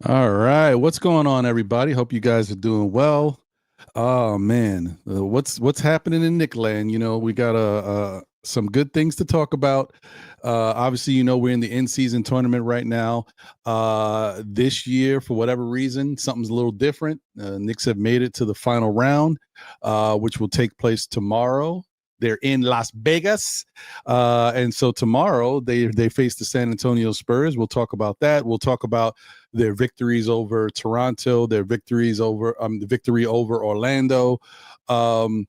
All right, what's going on, everybody? Hope you guys are doing well. Oh man, what's happening in Nickland? We got some good things to talk about. Obviously, we're in the in-season tournament right now. This year, for whatever reason, something's a little different. Knicks have made it to the final round, which will take place tomorrow. They're in Las Vegas, and so tomorrow they face the San Antonio Spurs. We'll talk about that. We'll talk about their victories over Toronto, their victories over the victory over Orlando, um,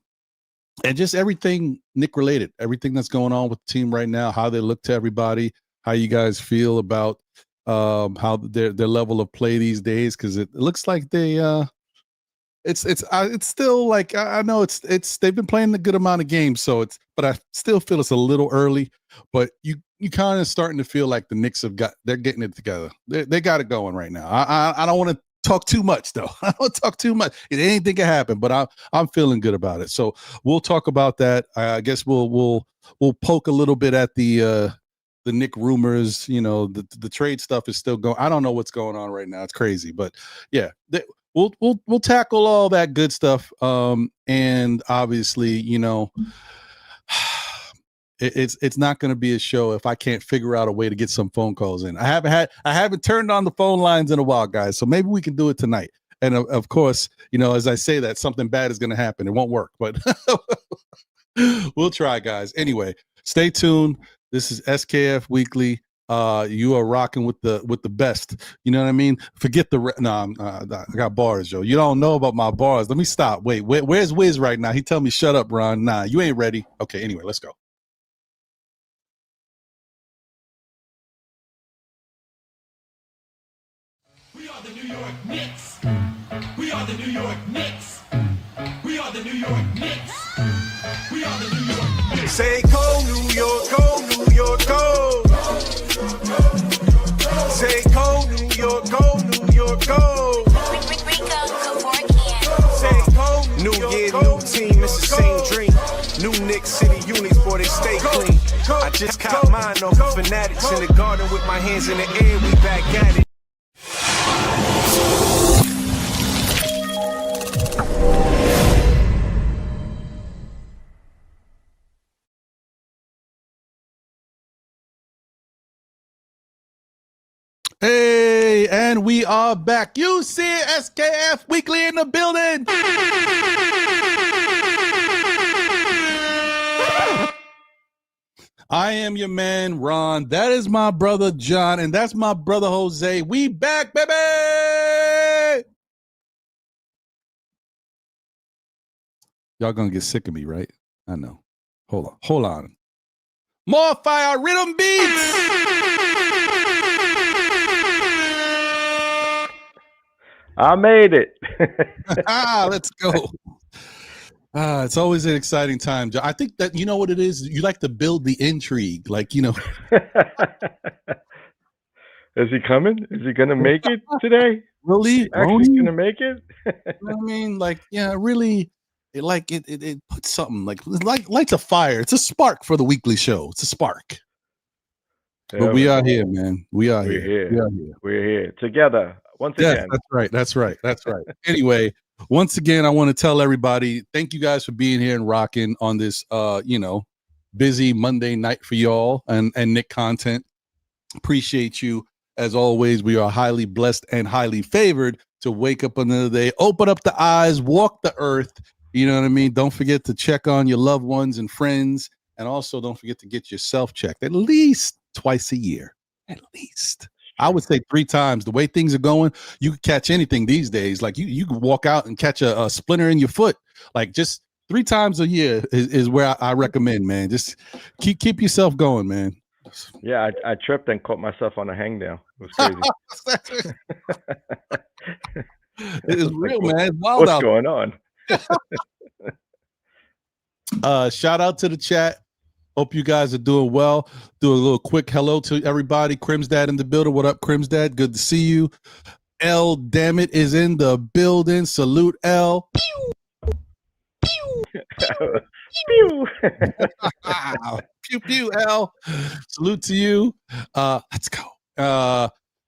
and just everything Nick related, everything that's going on with the team right now, how they look to everybody, how you guys feel about how their level of play these days, because it looks like it's still like I know it's they've been playing a good amount of games, so but I still feel it's a little early. But you kind of starting to feel like the Knicks they're getting it together. They got it going right now. I don't want to talk too much though. I don't talk too much. Anything can happen, but I'm feeling good about it. So we'll talk about that. I guess we'll poke a little bit at the Nick rumors. The trade stuff is still going. I don't know what's going on right now. It's crazy, but yeah. We'll tackle all that good stuff. And obviously, it's not going to be a show if I can't figure out a way to get some phone calls in. I haven't turned on the phone lines in a while, guys. So maybe we can do it tonight. And of course, as I say that, something bad is going to happen. It won't work, but we'll try, guys. Anyway, stay tuned. This is SKF Weekly. You are rocking with the best. You know what I mean? Forget the I got bars, Joe. You don't know about my bars. Let me stop. Wait, where's Wiz right now? He tell me shut up, Ron. Nah, you ain't ready. Okay, anyway, let's go. We are the New York Knicks. We are the New York Knicks. We are the New York Knicks. We are the New York Knicks. Say go New York, go New York, go. Say go New York, go New York, go. Say go New Year, new team, it's the same dream. New Knicks City unis, boy, they stay clean. I just caught mine off the fanatics in the garden with my hands in the air, we back at it. Hey, and we are back. You see SKF Weekly in the building. I am your man, Ron. That is my brother, John. And that's my brother, Jose. We back, baby! Y'all gonna get sick of me, right? I know. Hold on. More fire rhythm beats! I made it. Let's go. It's always an exciting time. I think that you know what it is. You like to build the intrigue, like Is he coming? Is he gonna make it today? Really? Actually gonna make it? I mean, like, yeah, really. It puts something like lights a fire. It's a spark for the weekly show. It's a spark. Yeah, but we are here, man. We're here. We're here together once again. That's right. Anyway, once again, I want to tell everybody, thank you guys for being here and rocking on this, busy Monday night for y'all and Nick content. Appreciate you. As always, we are highly blessed and highly favored to wake up another day, open up the eyes, walk the earth. You know what I mean? Don't forget to check on your loved ones and friends. And also don't forget to get yourself checked at least twice a year. At least. I would say 3 times. The way things are going, you can catch anything these days. Like you can walk out and catch a splinter in your foot. Like just 3 times a year is where I recommend, man. Just keep yourself going, man. Yeah, I tripped and caught myself on a hangnail. It was crazy. It is real, man. It's wild What's out going on? Shout out to the chat. Hope you guys are doing well. Do a little quick hello to everybody. Crimsdad in the building. What up, Crimsdad? Good to see you. L, damn it, is in the building. Salute, L. Pew, pew, pew, pew. Pew, pew, L. Salute to you. Let's go.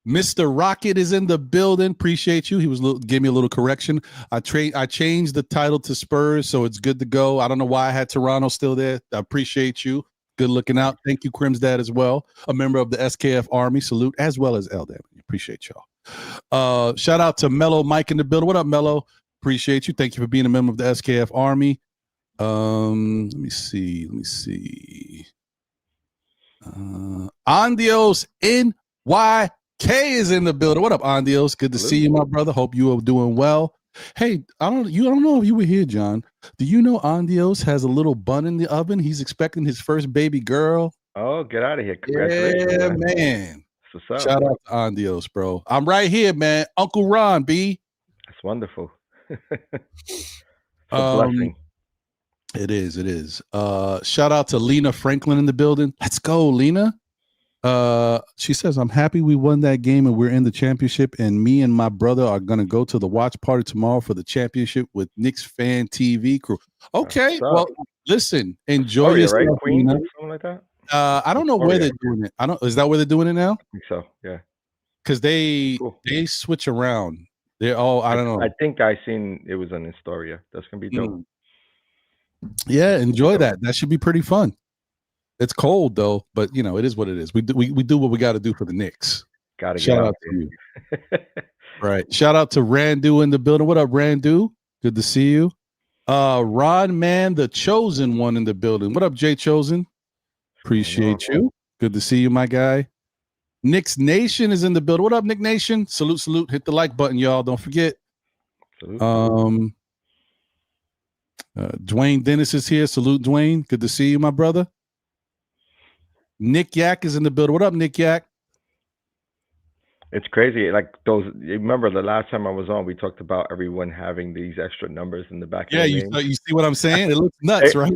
Mr. Rocket is in the building. Appreciate you. He was gave me a little correction. I changed the title to Spurs, so it's good to go. I don't know why I had Toronto still there. I appreciate you. Good looking out. Thank you, Crim's dad, as well. A member of the SKF Army. Salute, as well as LDAM. Appreciate y'all. Shout out to Mello Mike in the building. What up, Mello? Appreciate you. Thank you for being a member of the SKF Army. Let me see. Andios NYK is in the building. What up, Andios? Good to see you, my brother. Hope you are doing well. Hey, I don't know if you were here, John. Do you know Andios has a little bun in the oven? He's expecting his first baby girl. Oh, get out of here. Congratulations. Yeah, man. What's up? Shout out to Andios, bro. I'm right here, man. Uncle Ron, B. That's wonderful. It's a blessing. It is. Shout out to Lena Franklin in the building. Let's go, Lena. She says, I'm happy we won that game and we're in the championship, and me and my brother are gonna go to the watch party tomorrow for the championship with Knicks Fan TV crew. Okay, well, listen, enjoy yourself, right? Queen, Lena. something like that. I don't know where they're doing it. Is that where they're doing it now? I think so, yeah. Because they switch around. They're all I don't know. I think I seen it was on Astoria. That's gonna be dope. Yeah, enjoy that. That should be pretty fun. It's cold though, but it is what it is. We do what we got to do for the Knicks. Got to shout out to you. Right. Shout out to Randu in the building. What up, Randu? Good to see you. Ron Man, the chosen one in the building. What up, Jay Chosen? Appreciate you. Good to see you, my guy. Knicks Nation is in the building. What up, Nick Nation? Salute. Hit the like button, y'all. Don't forget. Salute. Dwayne Dennis is here. Salute, Dwayne. Good to see you, my brother. Nick Yak is in the building. What up, Nick Yak? It's crazy. Like those. You remember the last time I was on, we talked about everyone having these extra numbers in the back. Yeah, you see what I'm saying? It looks nuts, right?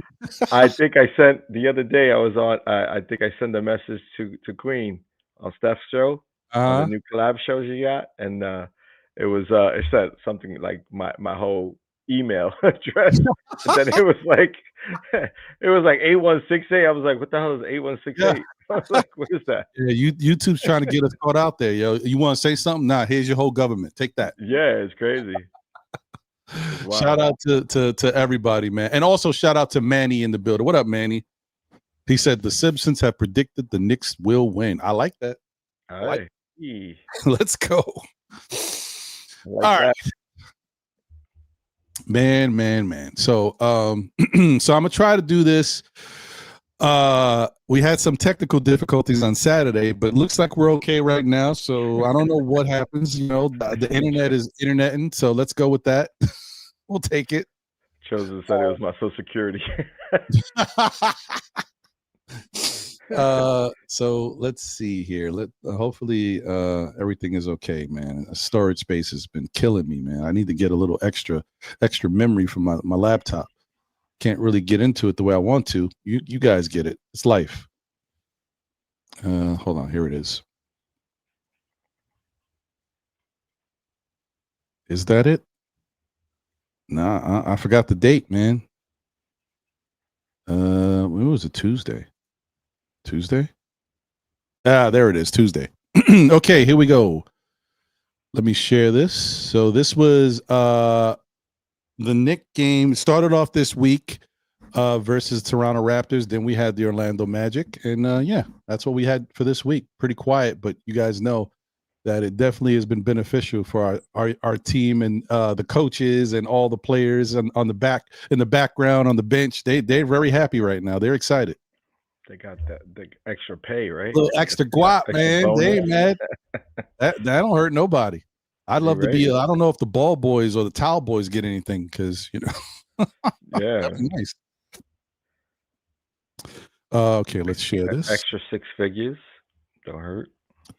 I think I sent the other day. I was on. I think I sent a message to Queen on Steph's show, on the new collab shows you got, and it was it said something like my whole email address, and then it was like 8168. I was like, what the hell is 8168? Yeah. I was like, what is that? Yeah, YouTube's trying to get us caught out there, yo. You want to say something? Nah, here's your whole government. Take that. Yeah, it's crazy. Wow. Shout out to everybody, man, and also shout out to Manny in the building. What up, Manny? He said the Simpsons have predicted the Knicks will win. I like that. Let's go. All right. Man. So so I'm gonna try to do this. We had some technical difficulties on Saturday, but it looks like we're okay right now. So I don't know what happens. The internet is interneting, so let's go with that. We'll take it. Chosen said it was my Social Security. So let's see here. Hopefully everything is okay, man. Storage space has been killing me, man. I need to get a little extra memory from my laptop. Can't really get into it the way I want to. You guys get it. It's life. Hold on, here it is. Is that it? Nah, I forgot the date, man. When was it? Tuesday? There it is, Tuesday. Okay, here we go. Let me share this. So this was the Knicks game. Started off this week versus Toronto Raptors. Then we had the Orlando Magic. And that's what we had for this week. Pretty quiet, but you guys know that it definitely has been beneficial for our team and the coaches and all the players in the background on the bench. They're very happy right now. They're excited. They got the extra pay, right? A little extra guap, man. They ain't mad. That don't hurt nobody. I'd love to be. I don't know if the ball boys or the towel boys get anything because yeah, that'd be nice. Okay, let's share this. Extra six figures. Don't hurt.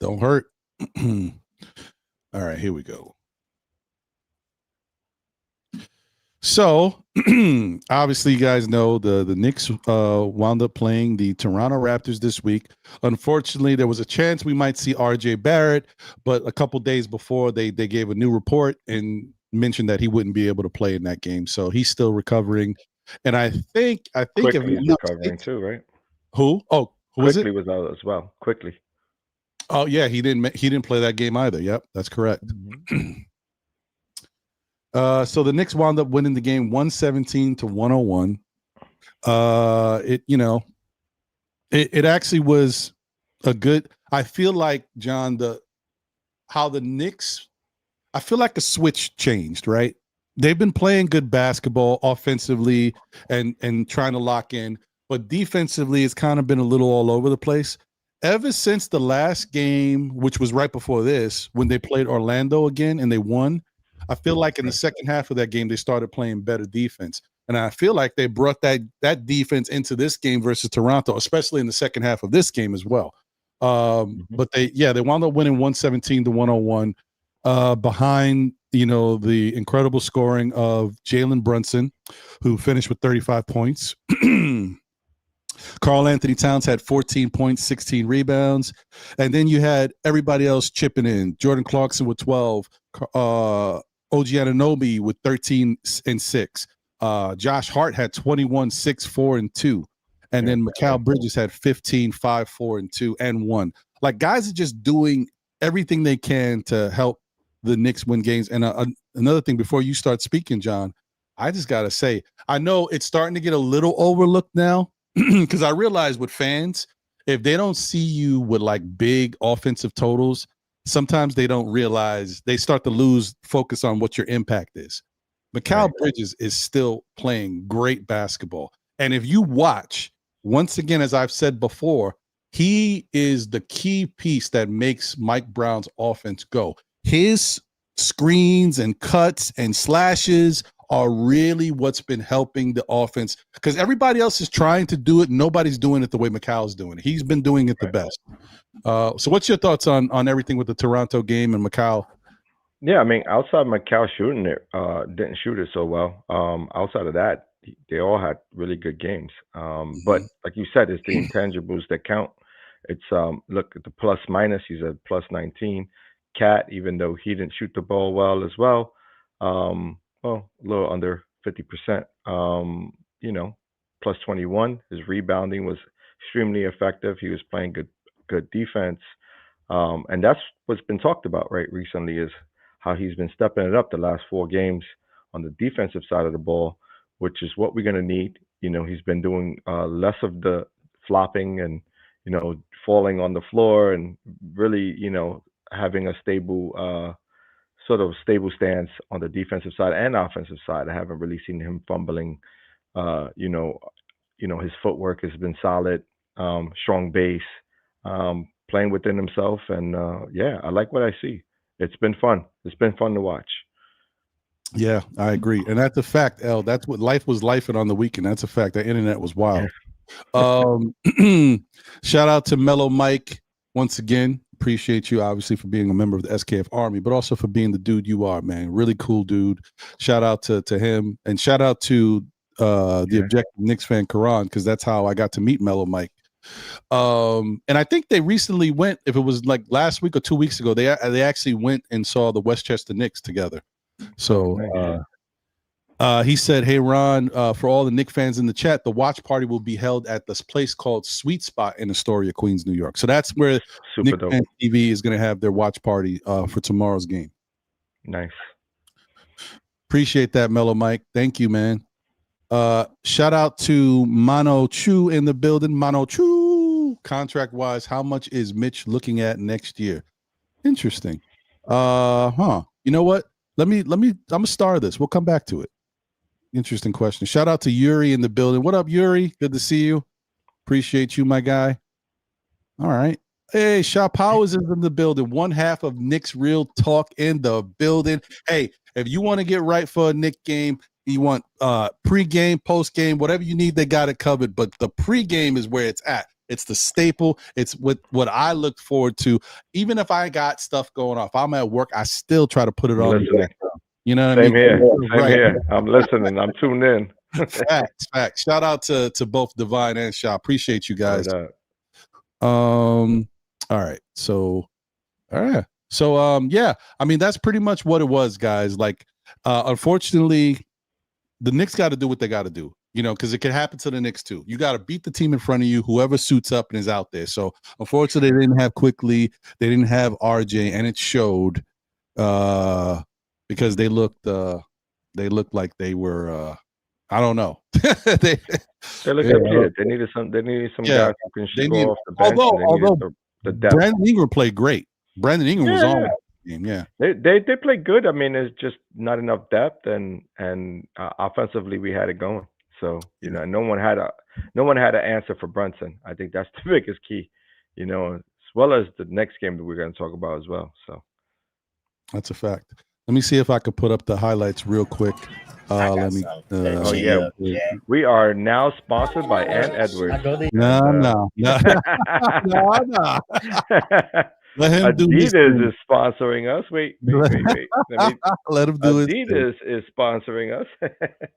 Don't hurt. All right, here we go. So obviously you guys know the Knicks wound up playing the Toronto Raptors this week. Unfortunately, there was a chance we might see RJ Barrett, but a couple days before they gave a new report and mentioned that he wouldn't be able to play in that game. So he's still recovering. And I think Quickly is recovering too, right? Who? Oh, who is it? Quickly was out as well. Quickly. Oh yeah, he didn't play that game either. Yep, that's correct. Mm-hmm. So the Knicks wound up winning the game 117-101. It actually was a good. I feel like, John, how the Knicks, I feel like a switch changed, right? They've been playing good basketball offensively and trying to lock in, but defensively it's kind of been a little all over the place. Ever since the last game, which was right before this, when they played Orlando again and they won, I feel like in the second half of that game they started playing better defense. And I feel like they brought that defense into this game versus Toronto, especially in the second half of this game as well. But they wound up winning 117-101 behind, the incredible scoring of Jalen Brunson, who finished with 35 points. Karl Anthony Towns had 14 points, 16 rebounds. And then you had everybody else chipping in. Jordan Clarkson with 12, OG Anunoby with 13 and 6. Josh Hart had 21, 6, 4, and 2. And then Mikal Bridges had 15, 5, 4, and 2, and 1. Like, guys are just doing everything they can to help the Knicks win games. And another thing, before you start speaking, John, I just got to say, I know it's starting to get a little overlooked now because I realize with fans, if they don't see you with like big offensive totals, sometimes they don't realize, they start to lose focus on what your impact is. Mikal Bridges is still playing great basketball. And if you watch, once again, as I've said before, he is the key piece that makes Mike Brown's offense go. His screens and cuts and slashes are really what's been helping the offense, because everybody else is trying to do it. Nobody's doing it the way Mikal's doing it. He's been doing it the best. So what's your thoughts on everything with the Toronto game and Mikal? Yeah, I mean, outside Mikal shooting it, didn't shoot it so well. Outside of that, they all had really good games. But like you said, it's the intangibles that count. It's look at the plus minus. He's at plus 19. Cat, even though he didn't shoot the ball well as well, a little under 50%. Plus 21. His rebounding was extremely effective. He was playing good defense, and that's what's been talked about right recently, is how he's been stepping it up the last 4 games on the defensive side of the ball, which is what we're going to need. He's been doing less of the flopping and, falling on the floor, and really, having a stable, sort of stable stance on the defensive side and offensive side. I haven't really seen him fumbling. His footwork has been solid, strong base, playing within himself. And I like what I see. It's been fun. It's been fun to watch. Yeah, I agree. And that's a fact, L. That's what life was lifing on the weekend. That's a fact. The internet was wild. Shout out to Mellow Mike once again. Appreciate you, obviously, for being a member of the SKF Army, but also for being the dude you are, man. Really cool dude. Shout out to him, and shout out to the Objective Knicks fan, Karan, because that's how I got to meet Mellow Mike. And I think they recently went, if it was like last week or 2 weeks ago, they actually went and saw the Westchester Knicks together. So he said, "Hey Ron, for all the Knicks fans in the chat, the watch party will be held at this place called Sweet Spot in Astoria, Queens, New York." So that's where Knicks Fan TV is going to have their watch party for tomorrow's game. Nice. Appreciate that, Mellow Mike. Thank you, man. Shout out to Mano Chu in the building. Mano Chu, contract wise, how much is Mitch looking at next year? Interesting. You know what? I'm gonna star this. We'll come back to it. Interesting question. Shout out to Yuri in the building. What up, Yuri? Good to see you. Appreciate you, my guy. All right. Hey, Shaw Powers is in the building. One half of Knicks Real Talk in the building. Hey, if you want to get right for a Knicks game, you want pre-game, post-game, whatever you need, they got it covered. But the pre-game is where it's at. It's the staple. It's what I look forward to. Even if I got stuff going off, I'm at work, I still try to put it on. You know what I mean? Same here. I'm listening. I'm tuned in. Facts. Shout out to both Divine and Shaw. Appreciate you guys. All right. So, I mean, that's pretty much what it was, guys. Like, unfortunately, the Knicks got to do what they got to do. You know, because it could happen to the Knicks too. You got to beat the team in front of you, whoever suits up and is out there. So unfortunately, they didn't have Quickly, they didn't have RJ, and it showed because they looked like they were I don't know. They looked depleted. They needed some guys who can go off the bench. Although the depth. Brandon Ingram played great. Brandon Ingram was on the game. Yeah, they played good. I mean, it's just not enough depth, and offensively we had it going. So you know, no one had an answer for Brunson. I think that's the biggest key. You know, as well as the next game that we're going to talk about as well. So that's a fact. Let me see if I could put up the highlights real quick. Let me. We are now sponsored by Ant Edwards. No. Let him do this. Adidas is sponsoring us. Wait. Let him do it. Adidas is sponsoring us.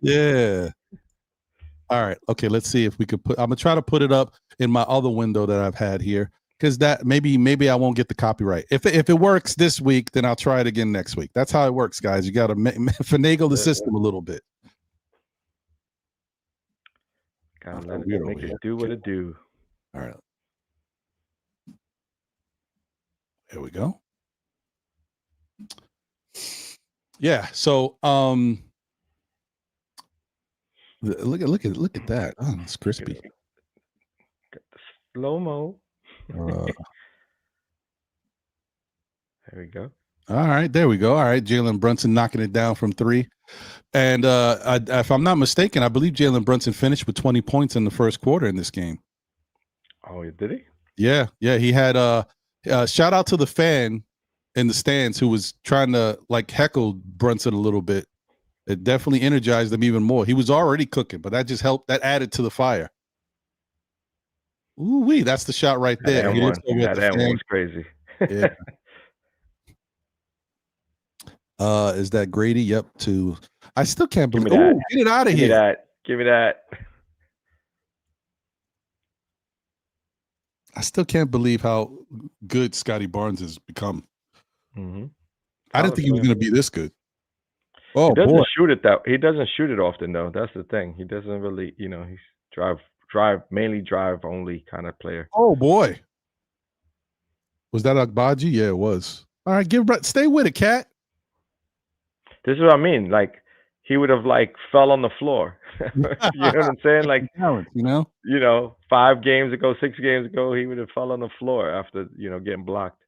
Yeah. All right. Okay. Let's see if we could put. I'm gonna try to put it up in my other window that I've had here, because that maybe I won't get the copyright. If it works this week, then I'll try it again next week. That's how it works, guys. You got to finagle the system a little bit. Gotta let it make it do what it do. All right. There we go. Yeah. So look at that. Oh, it's crispy. Got the slow-mo. There we go. All right, there we go. All right, Jalen Brunson knocking it down from 3. And if I'm not mistaken, I believe Jalen Brunson finished with 20 points in the first quarter in this game. Oh, did he? Yeah. He had shout out to the fan in the stands who was trying to like heckle Brunson a little bit. It definitely energized him even more. He was already cooking, but that just helped. That added to the fire. Ooh, that's the shot right there. That one was crazy. Yeah. Is that Grady? Yep. I still can't believe. Ooh, get it out of here. Give me that. I still can't believe how good Scotty Barnes has become. Mm-hmm. I didn't think he was going to be this good. Oh, he doesn't boy. He doesn't shoot it often though. That's the thing. He doesn't really, he's mainly drive only kind of player. Oh boy. Was that Agbaji? Yeah, it was. All right, stay with it, Cat. This is what I mean. Like he would have fell on the floor. You know what I'm saying? Like you know, 5 games ago, 6 games ago, he would have fell on the floor after getting blocked.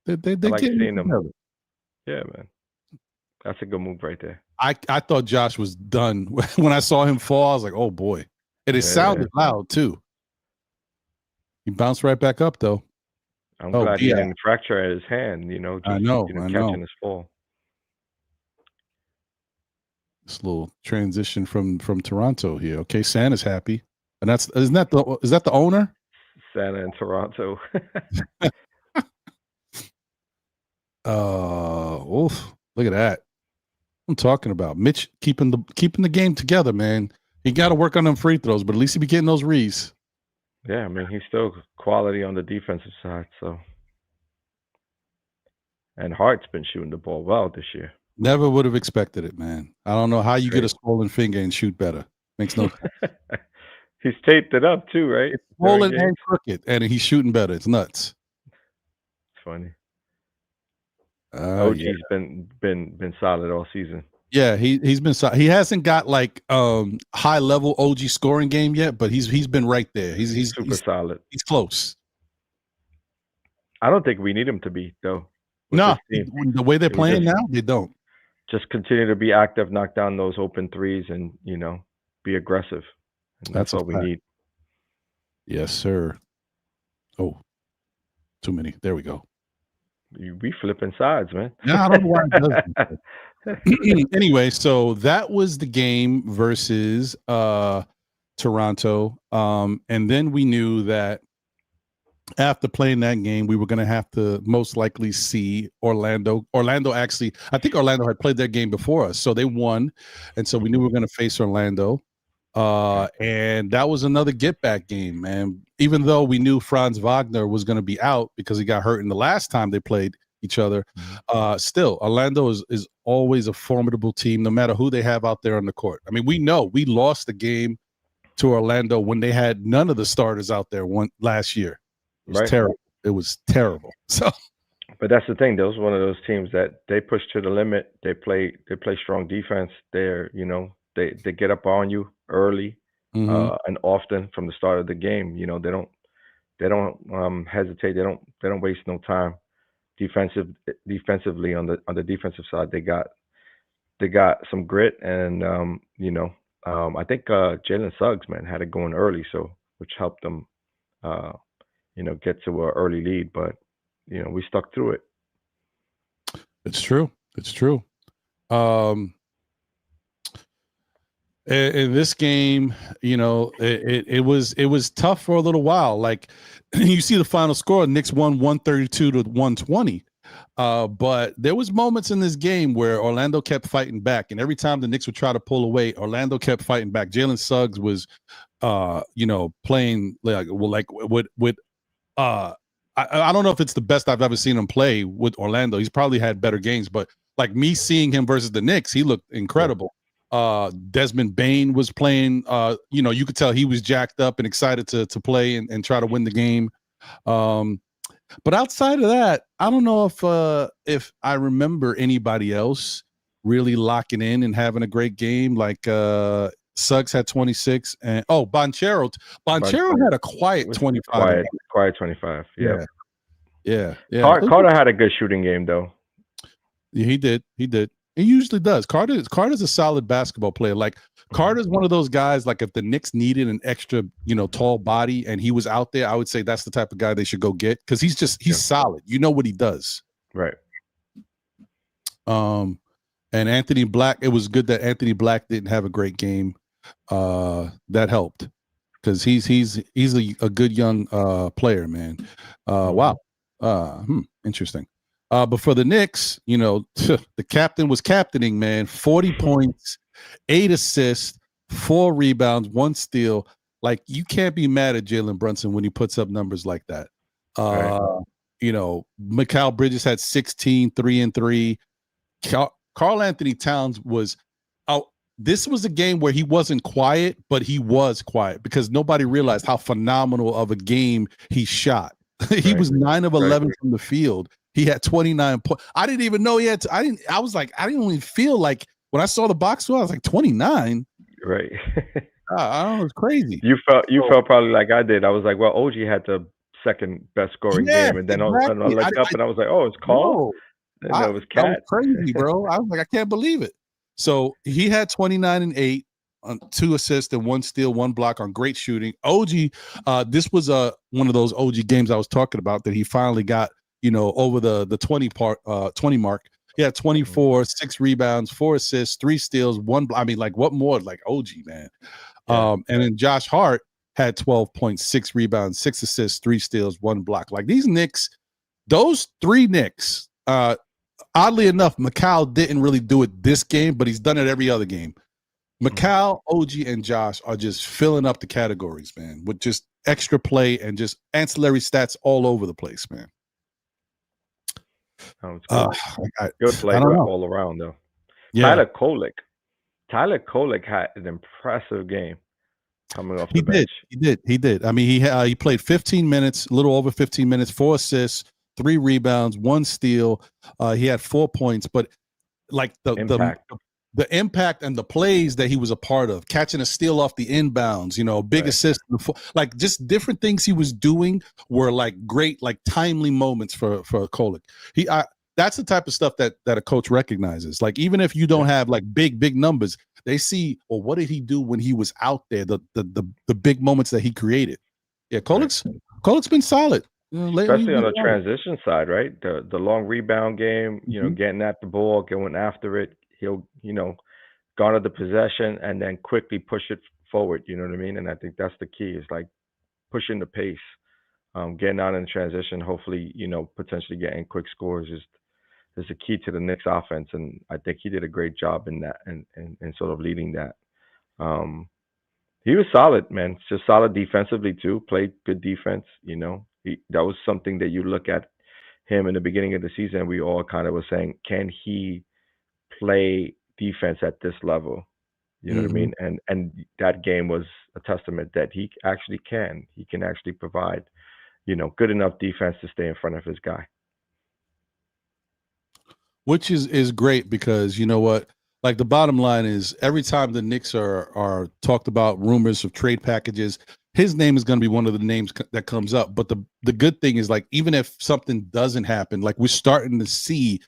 They like seeing him. Yeah, man. That's a good move right there. I thought Josh was done when I saw him fall. I was like, oh boy. And it sounded loud too. He bounced right back up though. I'm glad he didn't fracture his hand, I know. Catching his fall. This little transition from Toronto here. Okay, Santa's happy. And is that the owner? Santa in Toronto. Look at that. I'm talking about Mitch keeping the game together, man. He got to work on them free throws, but at least he be getting those reads. Yeah, I mean, he's still quality on the defensive side. So, and Hart's been shooting the ball well this year. Never would have expected it, man. I don't know how you get a swollen finger and shoot better. Makes no sense. He's taped it up too, right? It's swollen and crooked, and he's shooting better. It's nuts. It's funny. OG's been solid all season. Yeah, he's been solid. He hasn't got high level OG scoring game yet, but he's been right there. He's super solid. He's close. I don't think we need him to be though. No, the way they're playing now, they don't. Just continue to be active, knock down those open threes, and be aggressive. And that's all we need. Yes, sir. Oh, too many. There we go. You be flipping sides, man. No, I don't know why it does. Anyway, so that was the game versus Toronto. And then we knew that after playing that game, we were going to have to most likely see Orlando. Actually, I think Orlando had played their game before us, so they won. And so we knew we were going to face Orlando. And that was another get-back game, man. Even though we knew Franz Wagner was going to be out because he got hurt in the last time they played each other. Still, Orlando is always a formidable team, no matter who they have out there on the court. I mean, we know we lost the game to Orlando when they had none of the starters out there last year. It was terrible. It was terrible. So, but that's the thing. Those one of those teams that they push to the limit. They play strong defense. They're they get up on you early and often from the start of the game. They don't hesitate. They don't waste no time. Defensively on the defensive side, they got some grit and I think Jalen Suggs, man, had it going early, so which helped them get to an early lead, but we stuck through it. It's true. In this game, it was tough for a little while. Like you see the final score, Knicks won 132 to 120. But there was moments in this game where Orlando kept fighting back, and every time the Knicks would try to pull away, Orlando kept fighting back. Jalen Suggs was, playing with I don't know if it's the best I've ever seen him play with Orlando. He's probably had better games, but like me seeing him versus the Knicks, he looked incredible. Desmond Bane was playing. You could tell he was jacked up and excited to play and try to win the game. But outside of that, I don't know if I remember anybody else really locking in and having a great game. Like Suggs had 26, and Banchero had a quiet 25. Quiet 25. Yeah. Carter had a good shooting game though. Yeah, he did. He usually does. Carter's a solid basketball player. Like Carter's one of those guys, like if the Knicks needed an extra, tall body and he was out there, I would say that's the type of guy they should go get because he's solid. You know what he does. Right. And Anthony Black, it was good that Anthony Black didn't have a great game. That helped because he's a good young player, man. Wow. Interesting. But for the Knicks, the captain was captaining, man. 40 points, 8 assists, 4 rebounds, 1 steal. Like, you can't be mad at Jalen Brunson when he puts up numbers like that. Right. Mikal Bridges had 16, 3 and 3. Karl Anthony Towns was out. This was a game where he wasn't quiet, but he was quiet because nobody realized how phenomenal of a game he shot. He was 9 of 11 from the field. He had 29 points. I didn't even know he had. I didn't even feel like when I saw the box score, I was like 29. Right. I don't know. It's crazy. You felt probably like I did. I was like, well, OG had the second best scoring game, and then all of a sudden I looked up and I was like, oh, it's Carl. It was Cat. That was crazy, bro. I was like, I can't believe it. So he had 29 and 8 on 2 assists and 1 steal, 1 block on great shooting. OG, this was one of those OG games I was talking about that he finally got, over the 20 mark. He had 24, 6 rebounds, 4 assists, 3 steals, 1 block. I mean, like what more? Like OG, man. Yeah. And then Josh Hart had 12 points, 6 rebounds, 6 assists, 3 steals, 1 block. Like these Knicks, those 3 Knicks, oddly enough, Mikal didn't really do it this game, but he's done it every other game. Mikal, OG, and Josh are just filling up the categories, man, with just extra play and just ancillary stats all over the place, man. Sounds good. Good play all around, though. Yeah. Tyler Kolek had an impressive game coming off the bench. He did. I mean, he played 15 minutes, a little over 15 minutes, 4 assists, 3 rebounds, 1 steal. He had 4 points, but like the impact and the plays that he was a part of, catching a steal off the inbounds, big assist, like just different things he was doing were like great, like timely moments for Kolek. That's the type of stuff that a coach recognizes. Like even if you don't have like big numbers, they see, well, what did he do when he was out there? The big moments that he created. Yeah, Kolek's been solid. Especially on the transition side, right? The long rebound game, getting at the ball, going after it. He'll, garner the possession and then quickly push it forward. You know what I mean? And I think that's the key. Is like pushing the pace, getting out in transition. Hopefully, potentially getting quick scores is the key to the Knicks offense. And I think he did a great job in that and sort of leading that. He was solid, man. Just solid defensively too. Played good defense. That was something that you look at him in the beginning of the season, we all kind of was saying, can he play defense at this level? You know what I Mhm. mean? And that game was a testament that he actually can. He can actually provide, good enough defense to stay in front of his guy. Which is great because you know what? Like the bottom line is every time the Knicks are talked about rumors of trade packages, his name is going to be one of the names that comes up. But the good thing is like even if something doesn't happen, like we're starting to see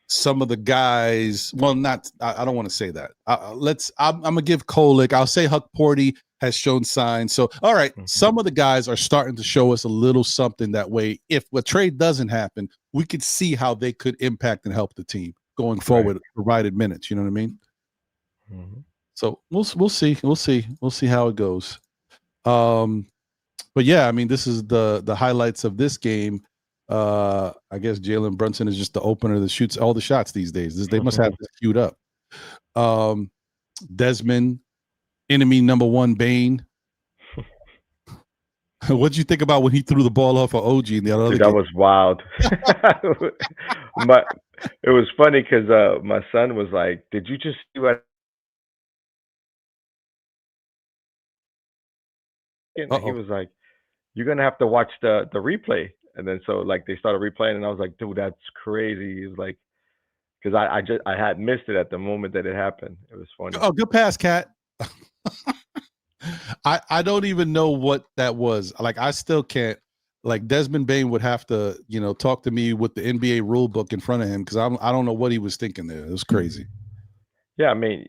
some of the guys. Well, not I don't want to say that. I'm gonna give Kolek. I'll say Huck Porty has shown signs. So all right, some of the guys are starting to show us a little something that way. If a trade doesn't happen, we could see how they could impact and help the team going Right. forward, provided minutes. You know what I mean? Mhm. So we'll see how it goes. But yeah, I mean, this is the highlights of this game. I guess Jalen Brunson is just the opener that shoots all the shots these days. They must have this queued up. Desmond, enemy number one, Bane. What'd you think about when he threw the ball off of OG in the other Dude, game? that was wild. But it was funny because my son was like, "Did you just see what?" And he Uh-oh. was like, "You're gonna have to watch the replay." And then so like they started replaying, and I was like, "Dude, that's crazy." He was like, because I had missed it at the moment that it happened. It was funny. Oh, good pass, Cat. I don't even know what that was. Like I still can't. Like Desmond Bain would have to, talk to me with the NBA rule book in front of him because I don't know what he was thinking there. It was crazy. Yeah, I mean,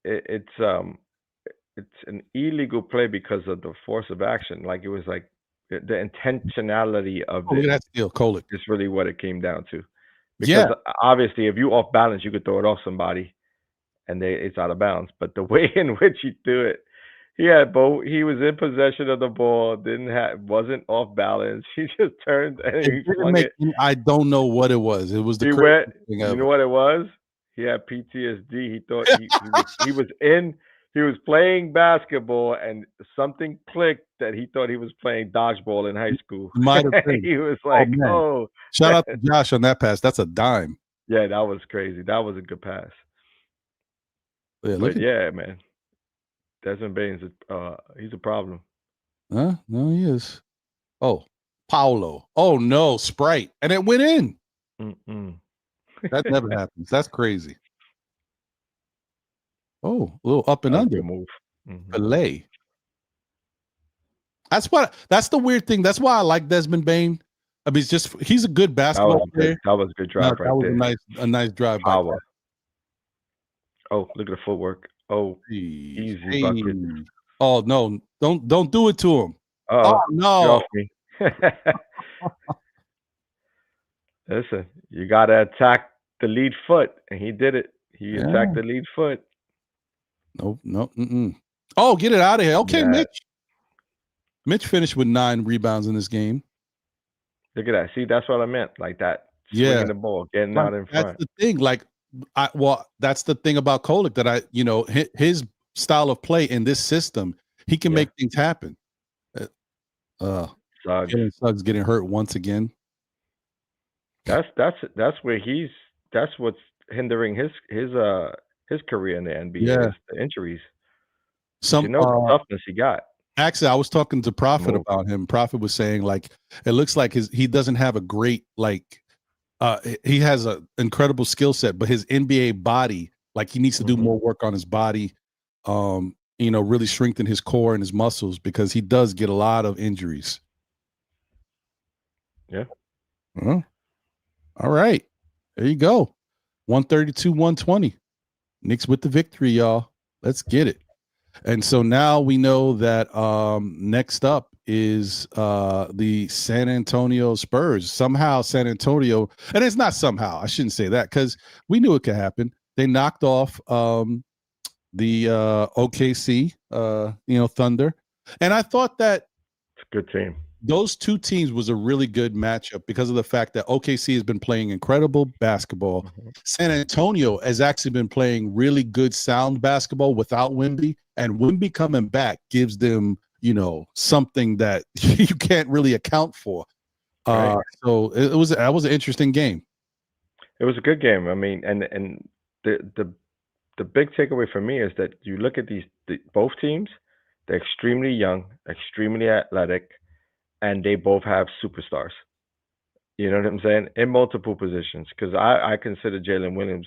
it's an illegal play because of the force of action. Like it was like the intentionality of Oh, look it at that steal, Kolek. is really what it came down to. Because Yeah, obviously, if you off balance, you could throw it off somebody, and it's out of bounds. But the way in which he threw it, he was in possession of the ball, wasn't off balance. He just turned and it he didn't flung make. it. I don't know what it was. It was the He craziest went. thing You ever. know what it was? He had PTSD. He thought he was playing basketball and something clicked that he thought he was playing dodgeball in high school. Might have been. He was Oh like, man! "Oh, Shout out to Josh on that pass. That's a dime. yeah, that was crazy. That was a good pass." Yeah, look But at. yeah, man, Desmond Bane's he's a problem. Huh? No, he is. Oh, Paulo. Oh no, Sprite, and it went in. Mm-mm. That never happens. That's crazy. Oh, a little up and That was a under. good move. Mhm. Filet. That's the weird thing. That's why I like Desmond Bain. I mean, he's a good basketball player. That was a good No, drive that right was there. a nice drive by Power. Cat. Oh, look at the footwork. Oh, Jeez. easy bucket. Hey. Oh no, don't do it to him. Oh, Oh get no. off me. Listen, you gotta attack the lead foot, and he did it. He Yeah. attacked the lead foot. Nope. Mm-mm. Oh, get it out of here. Okay, Yeah. Mitch. Mitch finished with 9 rebounds in this game. Look at that. See, that's what I meant. Like that, Yeah. swinging the ball, getting Like, out in that's front. the thing. Like, that's the thing about Kolek that his style of play in this system, he can Yeah. make things happen. Suggs. Jalen Suggs getting hurt once again. That's where that's what's hindering his career in the NBA Yeah. is the injuries. Some The toughness he got. Actually, I was talking to Prophet Move. about him. Prophet was saying like it looks like he doesn't have a great he has an incredible skill set, but his NBA body, like he needs to do more work on his body, really strengthen his core and his muscles because he does get a lot of injuries. Yeah. All right. There you go. 132-120. Knicks with the victory, y'all. Let's get it. And so now we know that next up is the San Antonio Spurs. Somehow San Antonio, and it's not somehow, I shouldn't say that because we knew it could happen. They knocked off the OKC, Thunder. And I thought that it's a good team. Those two teams was a really good matchup because of the fact that OKC has been playing incredible basketball. San Antonio has actually been playing really good sound basketball without Wemby, and Wemby coming back gives them, something that you can't really account for. Right. So that was an interesting game. It was a good game. I mean, and the big takeaway for me is that you look at both teams, they're extremely young, extremely athletic, and they both have superstars. You know what I'm saying? In multiple positions, because I consider Jalen Williams,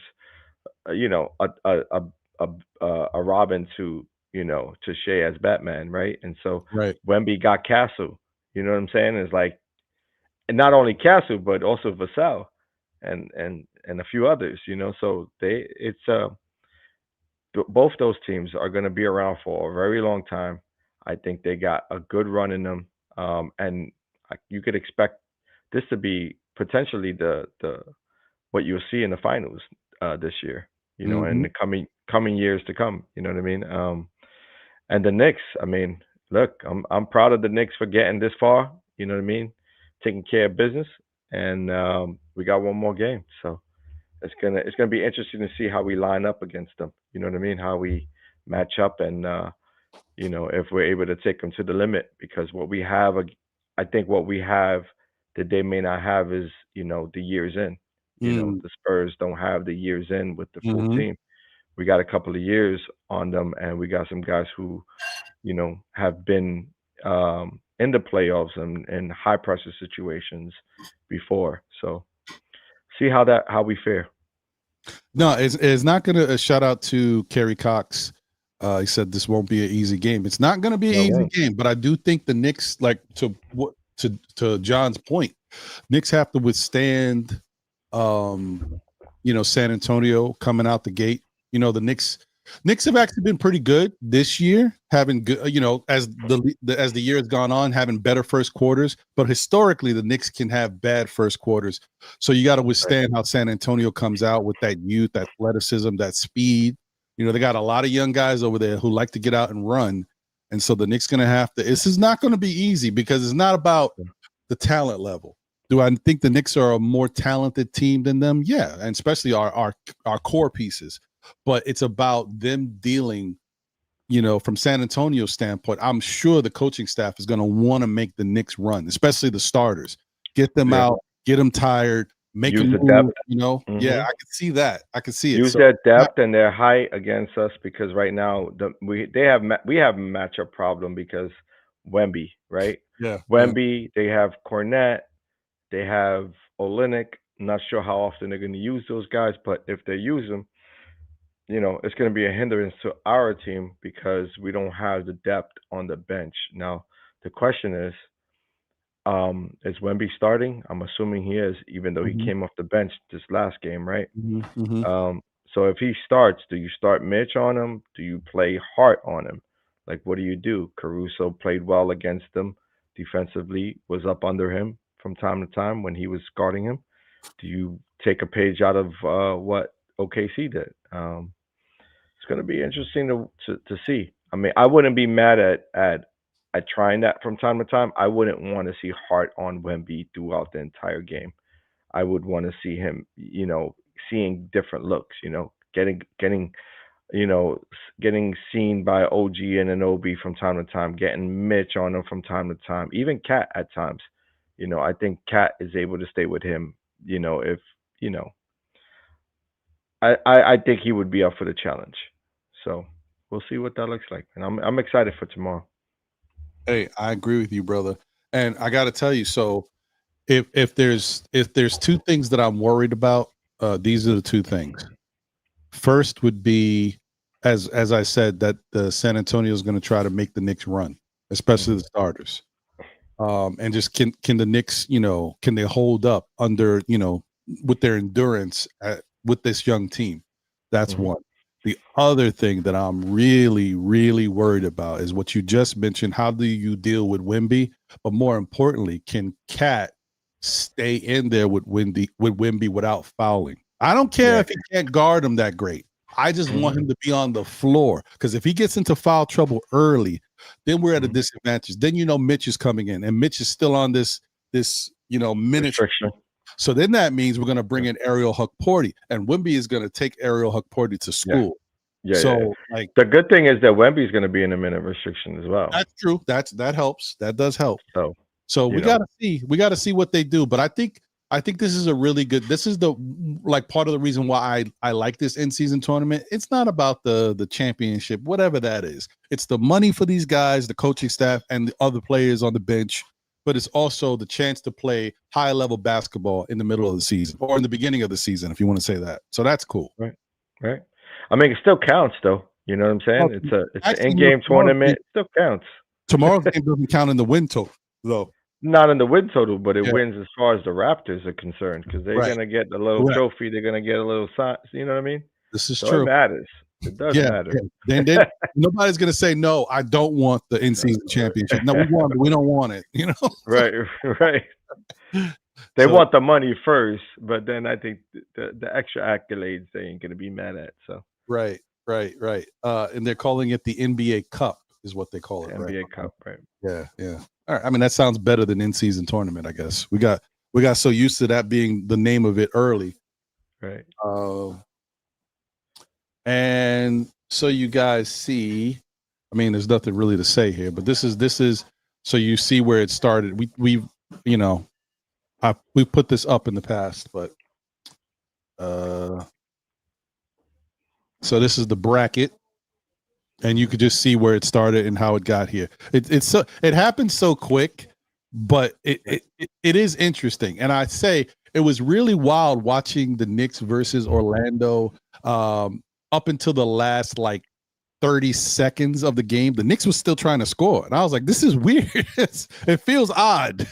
you know, a Robin to to Shea as Batman, right? And so Right. Wemby got Castle. You know what I'm saying? It's like, and not only Castle but also Vassell and a few others. You know, so both those teams are going to be around for a very long time. I think they got a good run in them, and you could expect this to be potentially the what you'll see in the finals this year. You know, and Mm-hmm. the coming years to come. You know what I mean? And the Knicks. I mean, look, I'm proud of the Knicks for getting this far. You know what I mean? Taking care of business, and we got one more game, so it's gonna be interesting to see how we line up against them. You know what I mean? How we match up, and if we're able to take them to the limit, because what we have, I think what we have that they may not have is the years in. The Spurs don't have the years in with the full Mm-hmm. team. We got a couple of years on them, and we got some guys who have been in the playoffs and in high pressure situations before. So see how we fare. No, it's not going to. Shout out to Kerry Cox. He said this won't be an easy game. It's not going to be an No, it easy won't. game, but I do think the Knicks, like to John's point, Knicks have to withstand, San Antonio coming out the gate. The Knicks have actually been pretty good this year, having good, as the year has gone on, having better first quarters. But historically, the Knicks can have bad first quarters. So you got to withstand how San Antonio comes out with that youth, athleticism, that speed. They got a lot of young guys over there who like to get out and run. And so the Knicks going to have to. This is not going to be easy because it's not about the talent level. Do I think the Knicks are a more talented team than them? Yeah, and especially our core pieces. But it's about them dealing, from San Antonio's standpoint. I'm sure the coaching staff is going to want to make the Knicks run, especially the starters. Get them out, get them tired, make Use them the depth. move. Yeah, I can see that. I can see it. Use their depth and their height against us, because right now we have a matchup problem because Wemby, right? Yeah. Wemby, they have Cornette, they have Olynyk. Not sure how often they're going to use those guys, but if they use them, it's going to be a hindrance to our team because we don't have the depth on the bench. Now, the question is Wemby starting? I'm assuming he is, even though he came off the bench this last game, right? So if he starts, do you start Mitch on him? Do you play Hart on him? Like, what do you do? Caruso played well against him defensively, was up under him from time to time when he was guarding him. Do you take a page out of what OKC did? It's going to be interesting to see. I mean, I wouldn't be mad at trying that from time to time. I wouldn't want to see Hart on Wemby throughout the entire game. I would want to see him, seeing different looks, getting seen by OG and Anobi from time to time, getting Mitch on him from time to time, even Cat at times. I think Cat is able to stay with him, if, I think he would be up for the challenge. So we'll see what that looks like. And I'm excited for tomorrow. Hey, I agree with you, brother. And I got to tell you, so if there's two things that I'm worried about, these are the two things. First would be, as I said, that the San Antonio is going to try to make the Knicks run, especially the starters. And just can the Knicks, can they hold up under, with their endurance with this young team? That's one. The other thing that I'm really, really worried about is what you just mentioned. How do you deal with Wemby? But more importantly, can Cat stay in there with Wemby without fouling? I don't care if he can't guard him that great. I just want him to be on the floor, because if he gets into foul trouble early, then we're at a disadvantage. Then Mitch is coming in, and Mitch is still on this minute restriction. So then that means we're going to bring in Ariel Hukporti, and Wemby is going to take Ariel Hukporti to school. Like, the good thing is that Wemby is going to be in a minute restriction as well. That's true. That helps. That does help. So we got to see what they do. But I think this is a really good. This is the part of the reason why I like this in-season tournament. It's not about the championship, whatever that is. It's the money for these guys, the coaching staff, and the other players on the bench. But it's also the chance to play high-level basketball in the middle of the season or in the beginning of the season, if you want to say that. So that's cool. Right. I mean, it still counts, though. You know what I'm saying? It's an in-game tournament. It still counts. Tomorrow's game doesn't count in the win total, though. Not in the win total, but it wins as far as the Raptors are concerned because they're going to get a little trophy. They're going to get a little sign. You know what I mean? This is true. It matters. It does matter. Yeah. Then nobody's going to say, no, I don't want the in-season championship. No, we want it. We don't want it. You know? Right. They want the money first, but then I think the extra accolades they ain't going to be mad at. So Right. And they're calling it the NBA Cup is what they call it. NBA Cup, right? Yeah. All right. I mean, that sounds better than in-season tournament, I guess. We got so used to that being the name of it early. Right. And so you guys see, I mean, there's nothing really to say here, but this is so you see where it started. We put this up in the past, but so this is the bracket. And you could just see where it started and how it got here. It happened so quick, but it is interesting. And I say it was really wild watching the Knicks versus Orlando up until the last 30 seconds of the game. The Knicks was still trying to score, and I was like, "This is weird. It feels odd."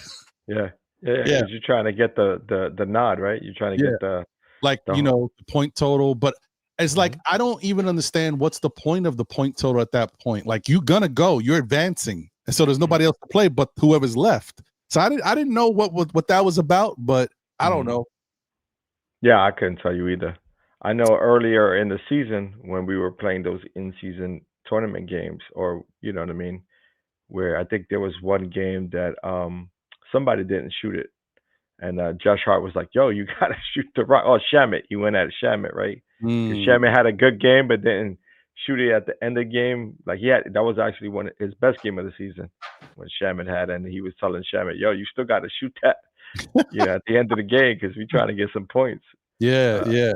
Yeah. You're trying to get the nod, right? You're trying to get the point total, but. It's like I don't even understand what's the point of the point total at that point. Like you're advancing, and so there's nobody else to play but whoever's left. So I didn't know what that was about, but I don't know. Yeah, I couldn't tell you either. I know earlier in the season when we were playing those in-season tournament games, or you know what I mean, where I think there was one game that somebody didn't shoot it, and Josh Hart was like, "Yo, you gotta shoot the rock." Oh, Shamit, he went at Shamit, right? Shamit had a good game, but didn't shoot it at the end of the game. That was actually one of his best game of the season when Shamit had, and he was telling Shamit, "Yo, you still got to shoot that, at the end of the game because we're trying to get some points." Yeah.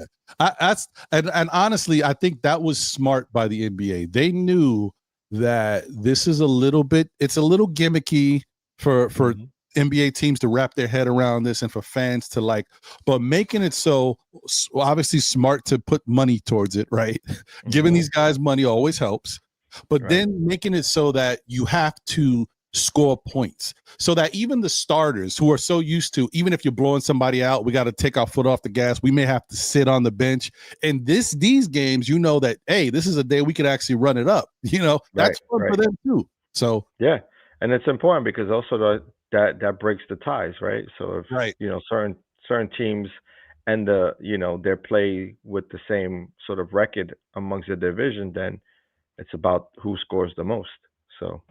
And honestly, I think that was smart by the NBA. They knew that this is it's a little gimmicky for NBA teams to wrap their head around this and for fans to but making it so obviously smart to put money towards it, right? Giving these guys money always helps, but then making it so that you have to score points so that even the starters who are so used to, even if you're blowing somebody out, we got to take our foot off the gas. We may have to sit on the bench. And these games, that, hey, this is a day we could actually run it up. That's fun for them too. So, yeah. And it's important because also that breaks the ties, right? So if certain teams and their play with the same sort of record amongst the division, then it's about who scores the most. So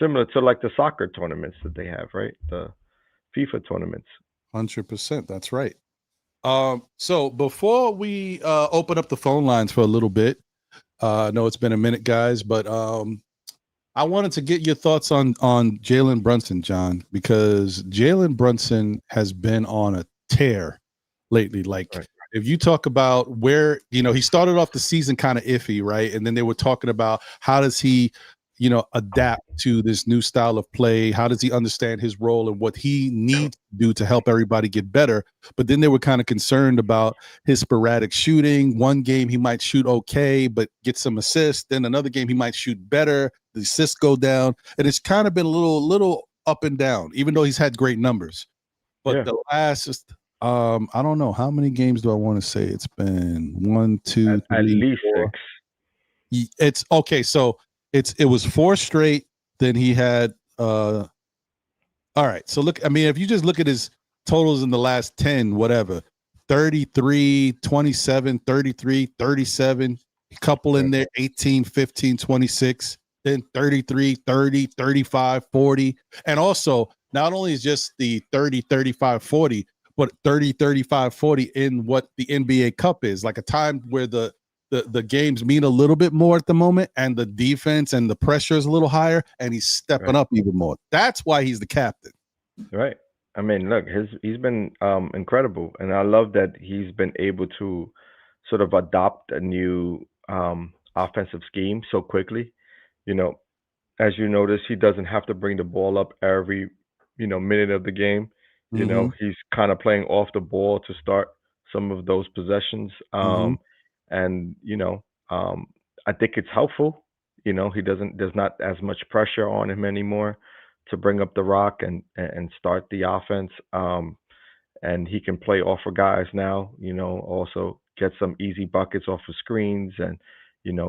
similar to the soccer tournaments that they have, right? The FIFA tournaments. 100%. That's right. So before we open up the phone lines for a little bit, I know it's been a minute, guys, but I wanted to get your thoughts on Jalen Brunson, John, because Jalen Brunson has been on a tear lately. If you talk about where, he started off the season kind of iffy, right? And then they were talking about how does he, adapt to this new style of play? How does he understand his role and what he needs to do to help everybody get better? But then they were kind of concerned about his sporadic shooting. One game he might shoot okay, but get some assists. Then another game he might shoot better. The assists go down. And it's kind of been a little up and down, even though he's had great numbers. But the last, I don't know. How many games do I want to say? It's been 1, 2, 3, at least 4. 6. It's okay. So it was 4 straight. Then he had all right. So look, if you just look at his totals in the last 10, whatever, 33, 27, 33, 37, a couple in there, 18, 15, 26, then 33, 30, 35, 40. And also not only is just the 30, 35, 40, but 30, 35, 40 in what the NBA Cup is, like a time where the games mean a little bit more at the moment and the defense and the pressure is a little higher and he's stepping up even more. That's why he's the captain. Right. I mean, look, he's been incredible, and I love that he's been able to sort of adopt a new offensive scheme so quickly. You know, as you notice, he doesn't have to bring the ball up every, minute of the game. Mm-hmm. He's kind of playing off the ball to start some of those possessions. Mm-hmm. And I think it's helpful. There's not as much pressure on him anymore to bring up the rock and start the offense. And he can play off of guys now, also get some easy buckets off of screens and,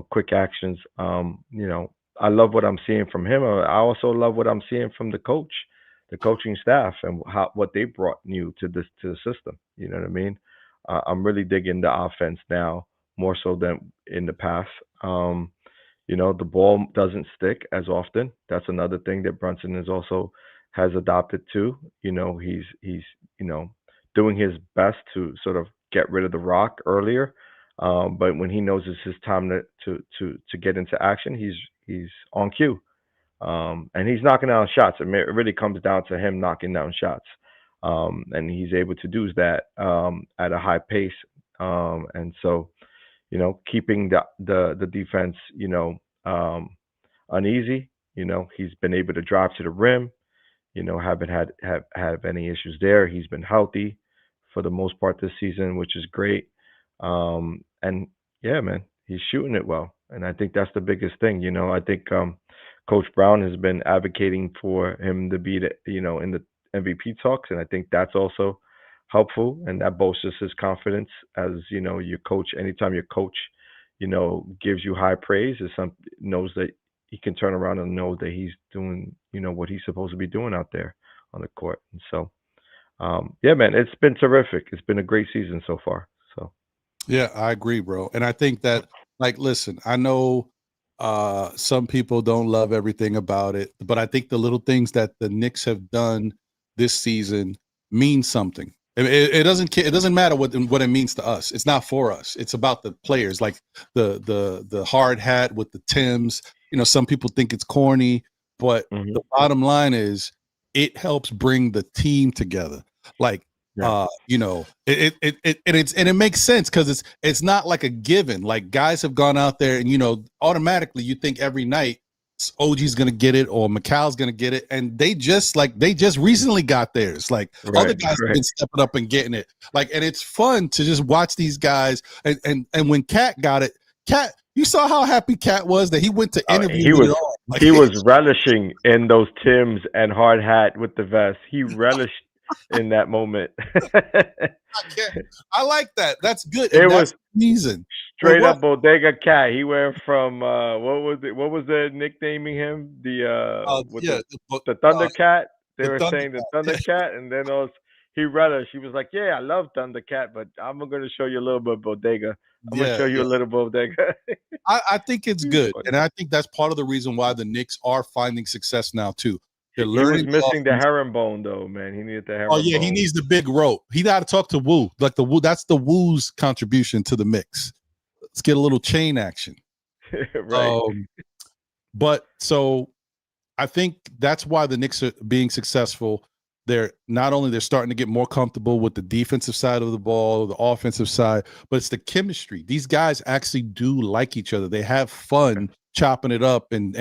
quick actions. I love what I'm seeing from him. I also love what I'm seeing from the coaching staff, and what they brought new to the system. You know what I mean? I'm really digging the offense now more so than in the past. The ball doesn't stick as often. That's another thing that Brunson is also has adopted too. He's you know doing his best to sort of get rid of the rock earlier. But when he knows it's his time to get into action, he's on cue. And he's knocking down shots. It really comes down to him knocking down shots. And he's able to do that at a high pace. And so, keeping the defense, um, uneasy. He's been able to drive to the rim. Haven't have any issues there. He's been healthy for the most part this season, which is great. And yeah, man, he's shooting it well, and I think that's the biggest thing. I think Coach Brown has been advocating for him to be in the MVP talks, and I think that's also helpful, and that bolsters his confidence as your coach. Anytime your coach, gives you high praise, is some knows that he can turn around and know that he's doing what he's supposed to be doing out there on the court. And so, yeah, man, it's been terrific. It's been a great season so far. So Yeah, I agree, bro. And I think that, like, listen, I know some people don't love everything about it, but I think the little things that the Knicks have done this season mean something. It doesn't matter what it means to us. It's not for us. It's about the players, like the hard hat with the Tims. Some people think it's corny, but hmm the bottom line is it helps bring the team together. Like yeah, and it makes sense because it's not like a given. Like, guys have gone out there and automatically you think every night OG's gonna get it or Macau's gonna get it, and they just recently got theirs. Like, other right, guys have right. been stepping up and getting it. Like, and it's fun to just watch these guys. And when Cat got it, Cat, you saw how happy Cat was that he went to interview He with was it all. Like, he was relishing in those Tims and hard hat with the vest. He relished in that moment. I like that. That's good, It and was that's the reason. Well, straight what? up bodega cat. He went from what was it? What was the nicknaming him? The with Yeah, the Thundercat. They the were saying the Thundercat. Thundercat, and then he relished. He was like, "Yeah, I love Thundercat, but I'm gonna show you a little bit of bodega. I'm gonna Yeah, show you a yeah. little bodega." I think it's He was good, funny. and I think that's part of the reason why the Knicks are finding success now too. They're He was learning the missing the offense. herringbone though, man. He needed the Oh yeah, he herringbone. needs the big rope. He got to talk to Woo. Like the Woo, that's the Woo's contribution to the mix. Let's get a little chain action. Right. Um, but so I think that's why the Knicks are being successful. They're starting to get more comfortable with the defensive side of the ball, the offensive side, but it's the chemistry. These guys actually do like each other. They have fun chopping it up and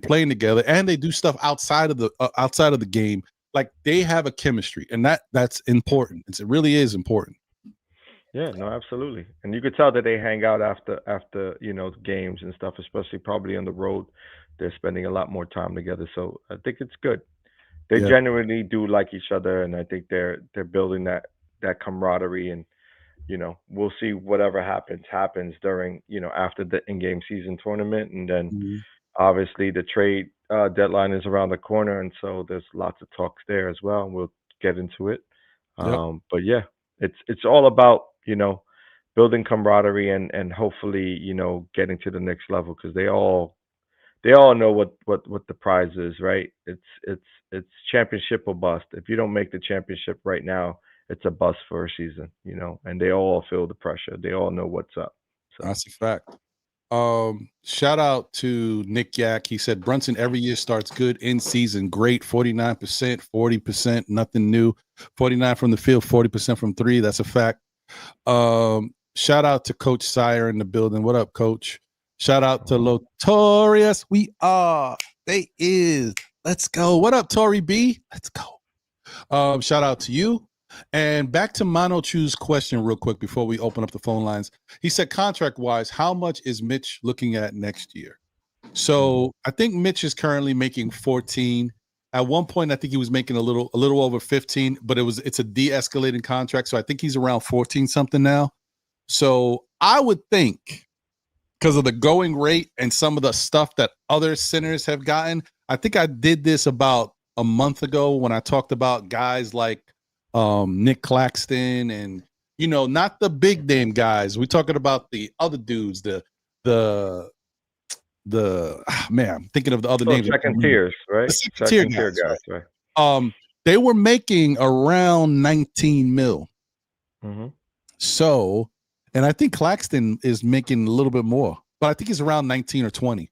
playing together, and they do stuff outside of the game. Like, they have a chemistry, and that's important. It really is important. Yeah, no, absolutely. And you could tell that they hang out after games and stuff, especially probably on the road. They're spending a lot more time together, so I think it's good. They Yeah. genuinely do like each other, and I think they're building that camaraderie. And we'll see whatever happens during after the in-game season tournament, and then Mhm. obviously the trade deadline is around the corner, and so there's lots of talks there as well. And we'll get into it. Yep. But yeah, it's all about building camaraderie and hopefully getting to the next level, because they all know what the prize is, right? It's championship or bust. If you don't make the championship right now, it's a bust for a season, and they all feel the pressure. They all know what's up. So That's a fact. Shout out to Nick Yak. He said Brunson every year starts good in season. Great. 49%, 40%, nothing new. 49 from the field, 40% from three. That's a fact. Shout out to Coach Sire in the building. What up, Coach? Shout out to Lotorious. We are. They is. Let's go. What up, Tory B? Let's go. Shout out to you. And back to Mono Chu's question real quick before we open up the phone lines. He said, contract-wise, how much is Mitch looking at next year? So I think Mitch is currently making 14. At one point, I think he was making a little over 15, but it's a de-escalating contract. So I think he's around 14 something now. So I would think, because of the going rate and some of the stuff that other centers have gotten, I think I did this about a month ago when I talked about guys like Nick Claxton and, not the big name guys. We're talking about the other dudes, man, I'm thinking of the other names. Second tiers, right? Second tier guys, right? They were making around 19 mil. Mm-hmm. So, and I think Claxton is making a little bit more, but I think he's around 19 or 20.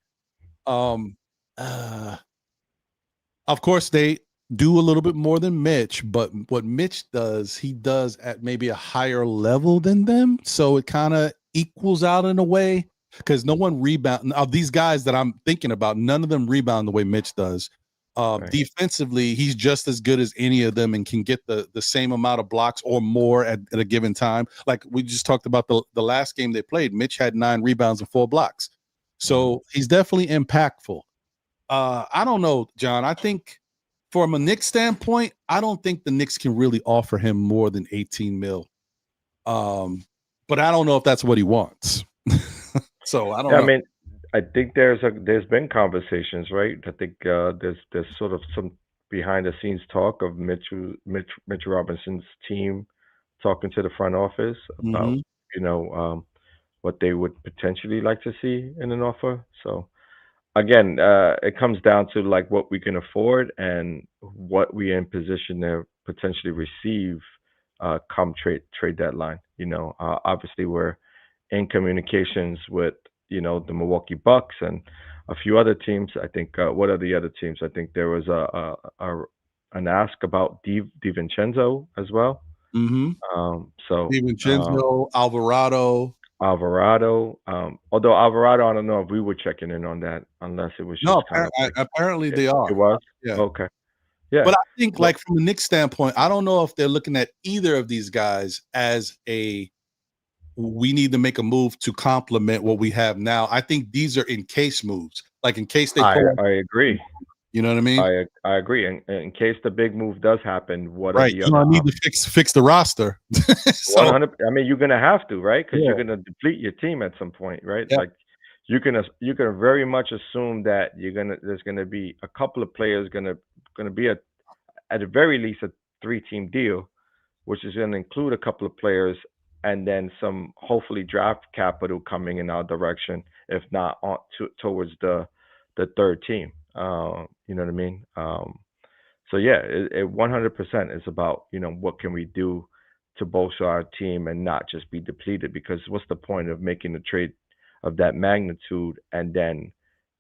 Of course, they do a little bit more than Mitch, but what Mitch does, he does at maybe a higher level than them. So it kind of equals out in a way, because no one rebound. Of these guys that I'm thinking about, none of them rebound the way Mitch does. Right. Defensively, he's just as good as any of them and can get the same amount of blocks or more at a given time. Like we just talked about the last game they played, Mitch had 9 rebounds and 4 blocks. So he's definitely impactful. I don't know, John. I think from a Knicks standpoint, I don't think the Knicks can really offer him more than 18 mil. But I don't know if that's what he wants. So I don't know. I mean, I think there's been conversations, right? I think there's sort of some behind the scenes talk of Mitch Robinson's team talking to the front office about what they would potentially like to see in an offer. So again, it comes down to like what we can afford and what we in position to potentially receive come trade deadline. Obviously we're in communications with the Milwaukee Bucks and a few other teams. I think what are the other teams? I think there was an ask about DiVincenzo as well. Mm-hmm. So DiVincenzo, Alvarado. Although Alvarado, I don't know if we were checking in on that unless it was just apparently they are. It was? Yeah. Okay. Yeah. But I think like from a Knicks standpoint, I don't know if they're looking at either of these guys as we need to make a move to complement what we have now. I think these are in case moves, like in case they. I agree. You know what I mean? I agree. And in case the big move does happen, what right? Are the you other need to fix the roster. 100. I mean, you're gonna have to, right? Because you're gonna deplete your team at some point, right? Yeah. Like you can very much assume that there's gonna be a couple of players gonna be at the very least a 3-team deal, which is gonna include a couple of players and then some hopefully draft capital coming in our direction, if not towards the third team. You know what I mean? So yeah, it 100% is about what can we do to bolster our team and not just be depleted, because what's the point of making a trade of that magnitude and then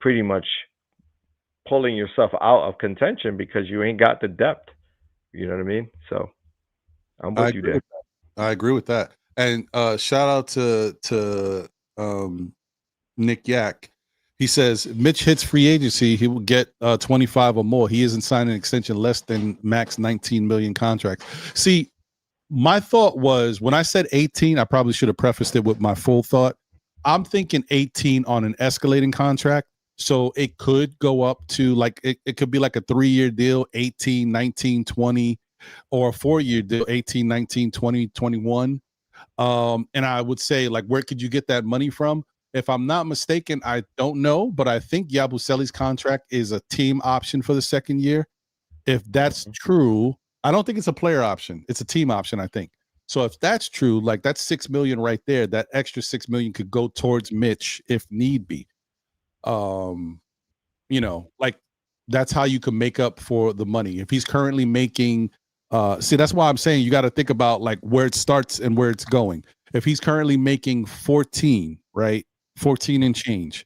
pretty much pulling yourself out of contention because you ain't got the depth? You know what I mean? So I'm with you there. I agree with that. And shout out to Nick Yak. He says Mitch hits free agency, he will get 25 or more. He isn't signing an extension less than max 19 million contract. See, my thought was when I said 18, I probably should have prefaced it with my full thought. I'm thinking 18 on an escalating contract. So it could go up to like it could be like a 3-year deal, 18, 19, 20, or a 4-year deal, 18, 19, 20, 21. And I would say, like, where could you get that money from? If I'm not mistaken, I don't know, but I think Yabusele's contract is a team option for the second year. If that's true, I don't think it's a player option. It's a team option, I think. So if that's true, like that's $6 million right there. That extra $6 million could go towards Mitch if need be. Like that's how you can make up for the money. If he's currently making, that's why I'm saying you got to think about like where it starts and where it's going. If he's currently making 14, right? 14 and change.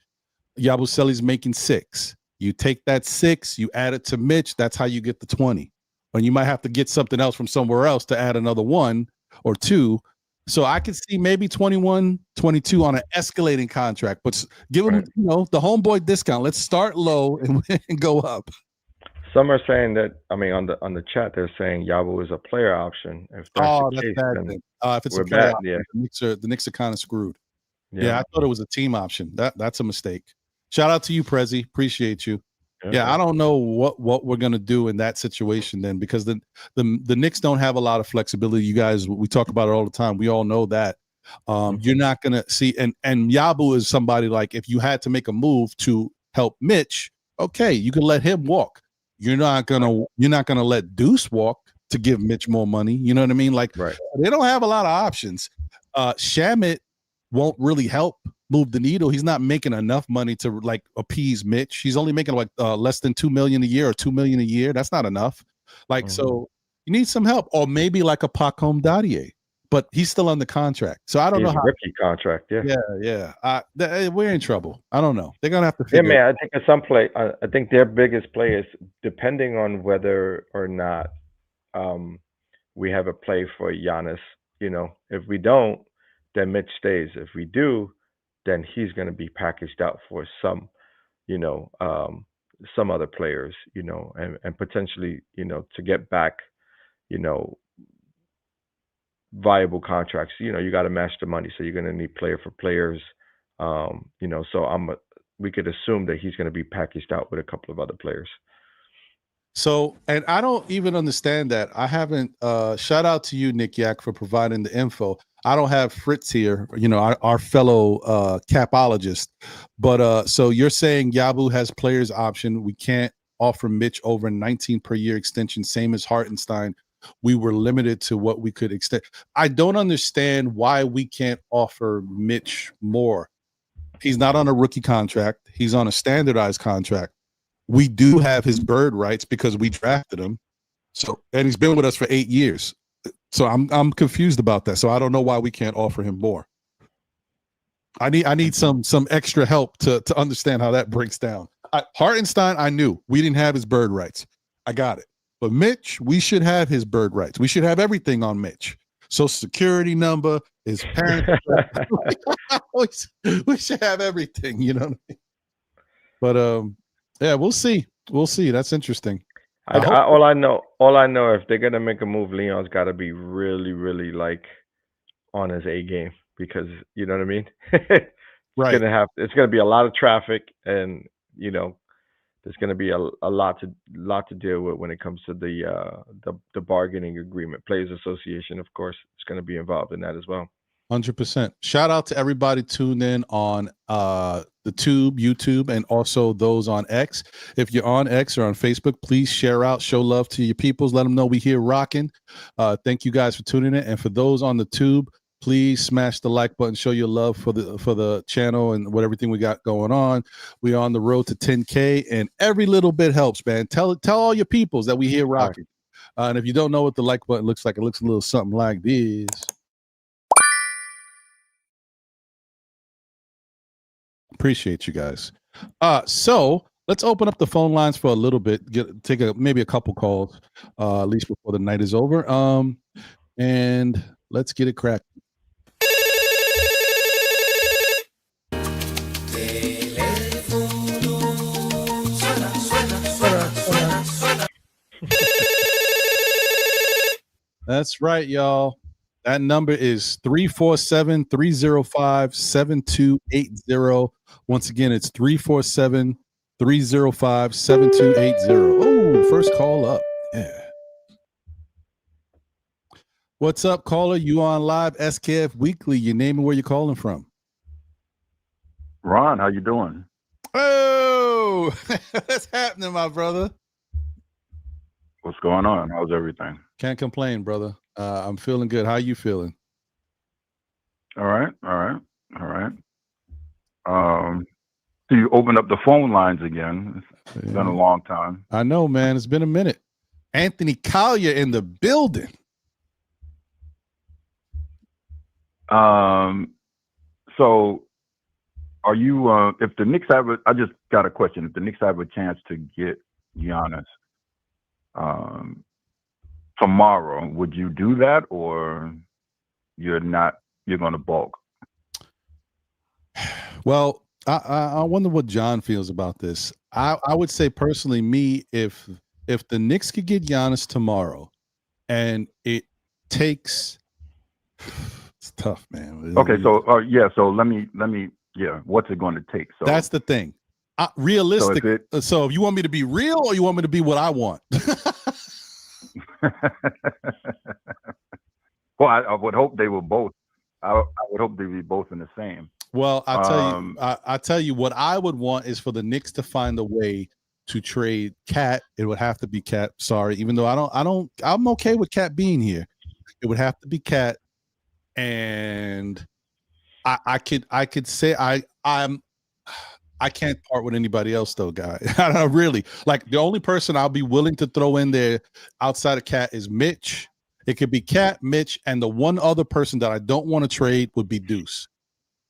Yabusele's making 6. You take that 6, you add it to Mitch. That's how you get the 20. And you might have to get something else from somewhere else to add another 1 or 2. So I could see maybe 21, 22 on an escalating contract, but give him, the homeboy discount. Let's start low and go up. Some are saying that, I mean, on the chat, they're saying Yabu is a player option. If that's the case, then if it's a player option, the Knicks are kind of screwed. Yeah, I thought it was a team option. That's a mistake. Shout out to you, Prezi. Appreciate you. Yeah, I don't know what we're gonna do in that situation then, because the Knicks don't have a lot of flexibility. You guys, we talk about it all the time. We all know that. You're not gonna see, and Yabu is somebody like, if you had to make a move to help Mitch, okay, you can let him walk. You're not gonna let Deuce walk to give Mitch more money. You know what I mean? Like, they don't have a lot of options. Shamit won't really help move the needle. He's not making enough money to like appease Mitch. He's only making like less than $2 million a year or $2 million a year. That's not enough. Like, so you need some help, or maybe like a Pacom Dadier, but he's still on the contract. So I don't know how rookie contract. We're in trouble. I don't know. They're gonna have to figure. Yeah, man. I think I think their biggest play is, depending on whether or not we have a play for Giannis. If we don't, then Mitch stays. If we do, then he's going to be packaged out for some other players, and potentially, to get back, viable contracts. You got to match the money, so you're going to need player for players. So we could assume that he's going to be packaged out with a couple of other players. So, and I don't even understand that. I haven't, shout out to you, Nick Yak, for providing the info. I don't have Fritz here, our fellow capologist. But so you're saying Yabu has players option. We can't offer Mitch over 19 per year extension, same as Hartenstein. We were limited to what we could extend. I don't understand why we can't offer Mitch more. He's not on a rookie contract. He's on a standardized contract. We do have his bird rights because we drafted him. So, and he's been with us for 8 years. So I'm confused about that. So I don't know why we can't offer him more. I need some extra help to understand how that breaks down. Hartenstein, I knew we didn't have his bird rights. I got it. But Mitch, we should have his bird rights. We should have everything on Mitch. Social security number, his parents. we should have everything, you know what I mean? But yeah, we'll see. We'll see. That's interesting. All I know, if they're gonna make a move, Leon's got to be really, really like on his A game, because you know what I mean. It's gonna be a lot of traffic, and there's gonna be a lot to deal with when it comes to the bargaining agreement. Players Association, of course, is gonna be involved in that as well. 100%. Shout out to everybody tuned in on the YouTube, and also those on X. If you're on X or on Facebook, please share out, show love to your peoples. Let them know we here rocking. Thank you guys for tuning in. And for those on the tube, please smash the like button, show your love for the channel and everything we got going on. We're on the road to 10K, and every little bit helps, man. Tell all your peoples that we here rocking. And if you don't know what the like button looks like, it looks a little something like this. Appreciate you guys. So let's open up the phone lines for a little bit. Take maybe a couple calls, at least before the night is over. And let's get it cracked. That's right, y'all. That number is 347-305-7280. Once again, it's 347-305-7280. Oh, first call up. Yeah. What's up, caller? You on live SKF Weekly. Your name and where you're calling from. Ron, how you doing? Oh, what's happening, my brother? What's going on? How's everything? Can't complain, brother. I'm feeling good. How you feeling? All right. So you opened up the phone lines again. It's been a long time. I know, man. It's been a minute. Anthony Collier in the building. So Are you? If the Knicks have I just got a question. If the Knicks have a chance to get Giannis tomorrow, would you do that, or you're not? You're going to bulk? Well, I wonder what John feels about this. I would say personally, me, if the Knicks could get Giannis tomorrow, and it takes, it's tough, man. Okay, so yeah, so let me yeah, what's it going to take? So that's the thing. Realistic. So, So if you want me to be real, or you want me to be what I want? Well, I would hope they were both. I would hope they'd be both in the same. Well, I tell you what I would want is for the Knicks to find a way to trade Cat. It would have to be Cat. Sorry, even though I'm okay with Cat being here. It would have to be Cat, and I could say I can't part with anybody else though, guy. I don't really like the only person I'll be willing to throw in there outside of Cat is Mitch. It could be Cat, Mitch, and the one other person that I don't want to trade would be Deuce.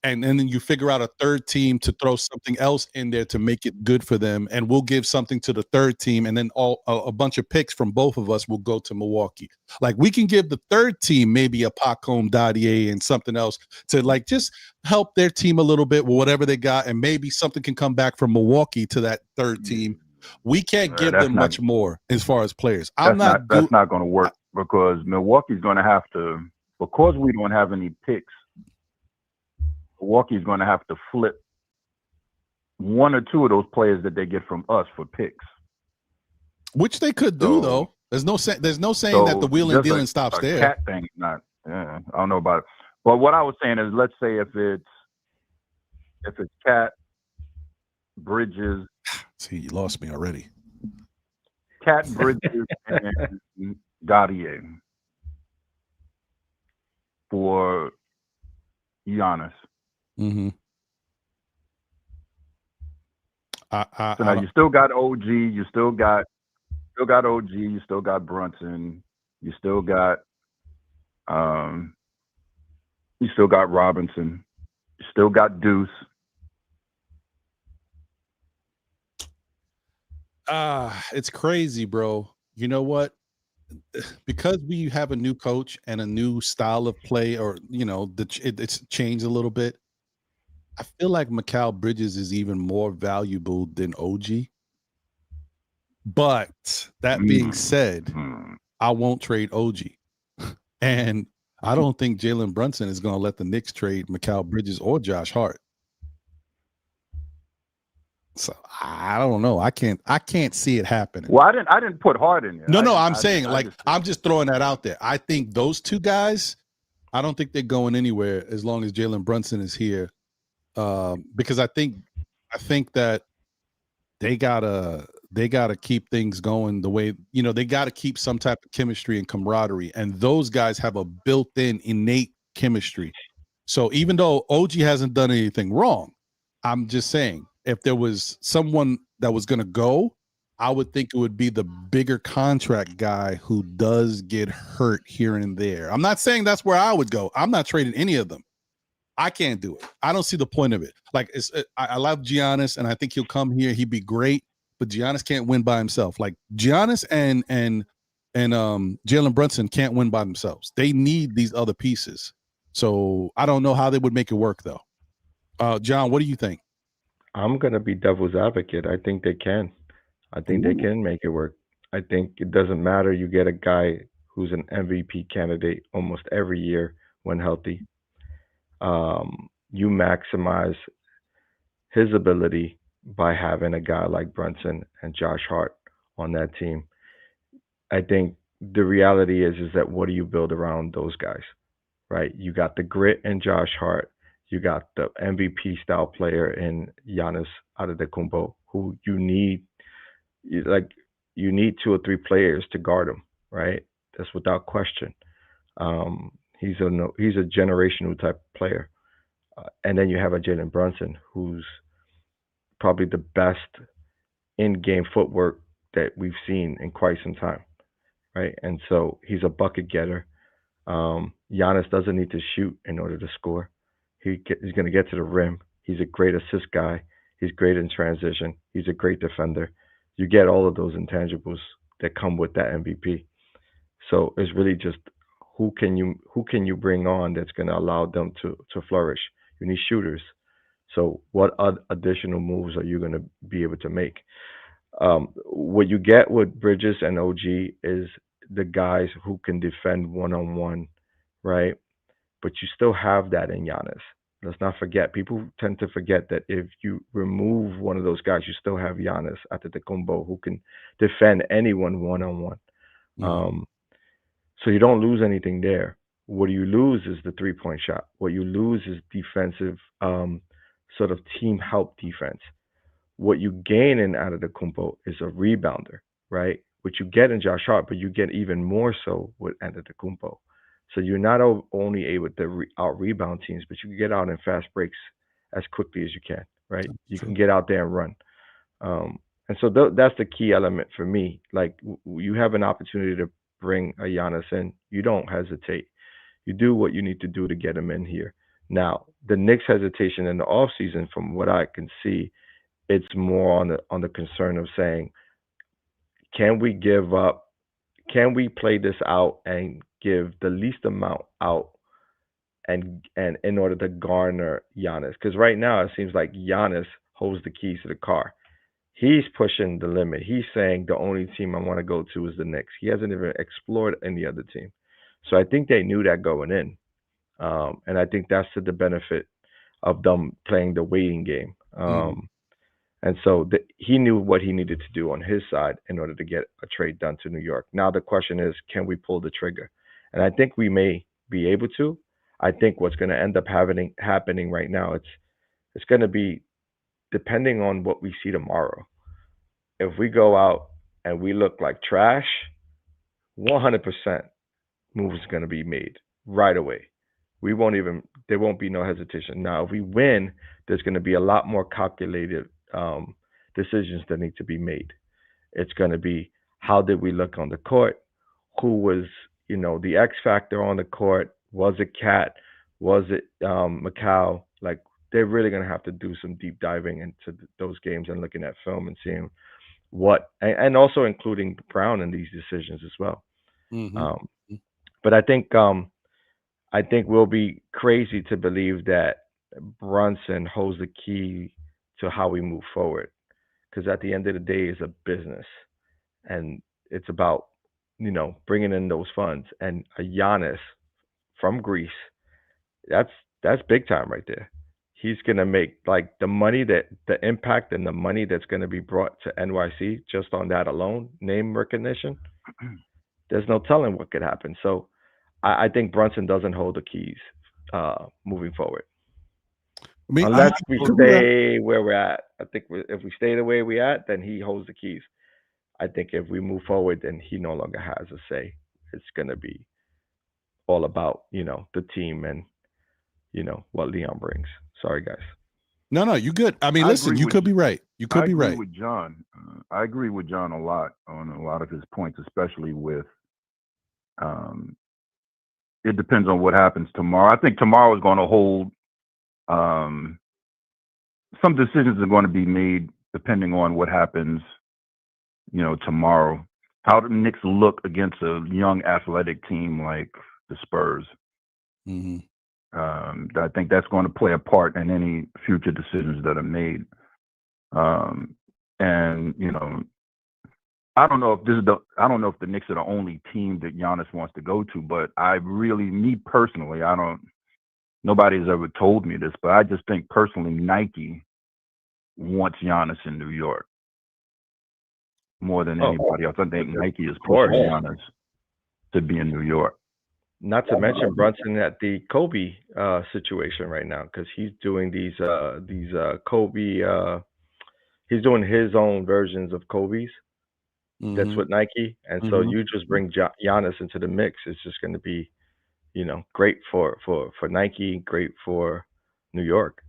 And then you figure out a third team to throw something else in there to make it good for them, and we'll give something to the third team, and then a bunch of picks from both of us will go to Milwaukee. Like we can give the third team maybe a Pacome Dadier and something else to like just help their team a little bit with whatever they got, and maybe something can come back from Milwaukee to that third team. We can't give them much more as far as players. That's not going to work because Milwaukee's going to have to, because we don't have any picks. Milwaukee's going to have to flip one or two of those players that they get from us for picks, which they could do though. There's no saying that the wheeling and dealing stops there. Cat thing, not. Yeah, I don't know about it. But what I was saying is, let's say if it's Cat, Bridges. See, you lost me already. Cat, Bridges, and Dadier for Giannis. Mm-hmm. So now you still got OG, you still got OG, you still got Brunson, you still got Robinson, you still got Deuce. It's crazy, bro. You know what? Because we have a new coach and a new style of play, or it's changed a little bit. I feel like Mikal Bridges is even more valuable than OG. But that being said, I won't trade OG. And I don't think Jalen Brunson is going to let the Knicks trade Mikal Bridges or Josh Hart. So I don't know. I can't see it happening. Well, I didn't put Hart in there. No, I'm saying I'm just throwing that out there. I think those two guys, I don't think they're going anywhere as long as Jalen Brunson is here. Because I think that they gotta keep things going the way, they gotta keep some type of chemistry and camaraderie, and those guys have a built-in innate chemistry. So even though OG hasn't done anything wrong, I'm just saying if there was someone that was gonna go, I would think it would be the bigger contract guy who does get hurt here and there. I'm not saying that's where I would go. I'm not trading any of them. I can't do it. I don't see the point of it. Like I love Giannis, and I think he'll come here. He'd be great, but Giannis can't win by himself. Like Giannis and Jalen Brunson can't win by themselves. They need these other pieces. So I don't know how they would make it work, though. John, what do you think? I'm gonna be devil's advocate. I think they can. I think they can make it work. I think it doesn't matter. You get a guy who's an MVP candidate almost every year when healthy. You maximize his ability by having a guy like Brunson and Josh Hart on that team. I think the reality is that what do you build around those guys, right? You got the grit in Josh Hart. You got the MVP style player in Giannis Antetokounmpo, who you need 2 or 3 players to guard him, right? That's without question. He's a generational type player. And then you have a Jalen Brunson, who's probably the best in-game footwork that we've seen in quite some time, right? And so he's a bucket getter. Giannis doesn't need to shoot in order to score. He's going to get to the rim. He's a great assist guy. He's great in transition. He's a great defender. You get all of those intangibles that come with that MVP. So it's really just who can you bring on that's going to allow them to flourish. You need shooters. So what additional moves are you going to be able to make? What you get with Bridges and OG is the guys who can defend one on one, right? But you still have that in Giannis. Let's not forget. People tend to forget that if you remove one of those guys, you still have Giannis Antetokounmpo who can defend anyone one on one. So you don't lose anything there. What you lose is the 3-point shot. What you lose is defensive, sort of team help defense. What you gain in out of the Kumpo is a rebounder, right? Which you get in Josh Hart, but you get even more so with Antetokounmpo. So you're not only able to out rebound teams, but you can get out in fast breaks as quickly as you can, right? You can get out there and run. And so that's the key element for me. Like you have an opportunity to bring a Giannis in, you don't hesitate. You do what you need to do to get him in here. Now, the Knicks' hesitation in the offseason, from what I can see, it's more on the concern of saying, can we give up? Can we play this out and give the least amount out, and in order to garner Giannis? Because right now it seems like Giannis holds the keys to the car. He's pushing the limit. He's saying the only team I want to go to is the Knicks. He hasn't even explored any other team. So I think they knew that going in. And I think that's to the benefit of them playing the waiting game. And so he knew what he needed to do on his side in order to get a trade done to New York. Now the question is, can we pull the trigger? And I think we may be able to. I think what's going to end up happening right now, it's going to be depending on what we see tomorrow. If we go out and we look like trash, 100% moves is going to be made right away. There won't be no hesitation. Now, if we win, there's going to be a lot more calculated decisions that need to be made. It's going to be, how did we look on the court? Who was, the X factor on the court? Was it Cat? Was it Macau? Like, they're really going to have to do some deep diving into those games and looking at film and seeing and also including Brown in these decisions as well. But I think we'll be crazy to believe that Brunson holds the key to how we move forward, because at the end of the day, it's a business, and it's about bringing in those funds. And a Giannis from Greece, that's big time right there. He's gonna make, like, the impact and the money that's gonna be brought to NYC just on that alone, name recognition. There's no telling what could happen. So I think Brunson doesn't hold the keys moving forward. Unless we stay where we're at. I think if we stay the way we're at, then he holds the keys. I think if we move forward, then he no longer has a say. It's going to be all about, the team and, what Leon brings. Sorry, guys. No, you good. I mean, listen, you could be right. You could be right. I agree with John. I agree with John a lot on a lot of his points, especially with it depends on what happens tomorrow. I think tomorrow is going to hold some decisions are going to be made depending on what happens, tomorrow. How the Knicks look against a young athletic team like the Spurs. I think that's going to play a part in any future decisions that are made. And I don't know if the Knicks are the only team that Giannis wants to go to, but me personally, nobody's ever told me this, but I just think personally Nike wants Giannis in New York more than anybody else. I think Nike is pushing Giannis to be in New York. Not to mention Brunson at the Kobe situation right now, because he's doing these Kobe. He's doing his own versions of Kobe's. That's with Nike, and so you just bring Giannis into the mix. It's just going to be, great for Nike, great for New York.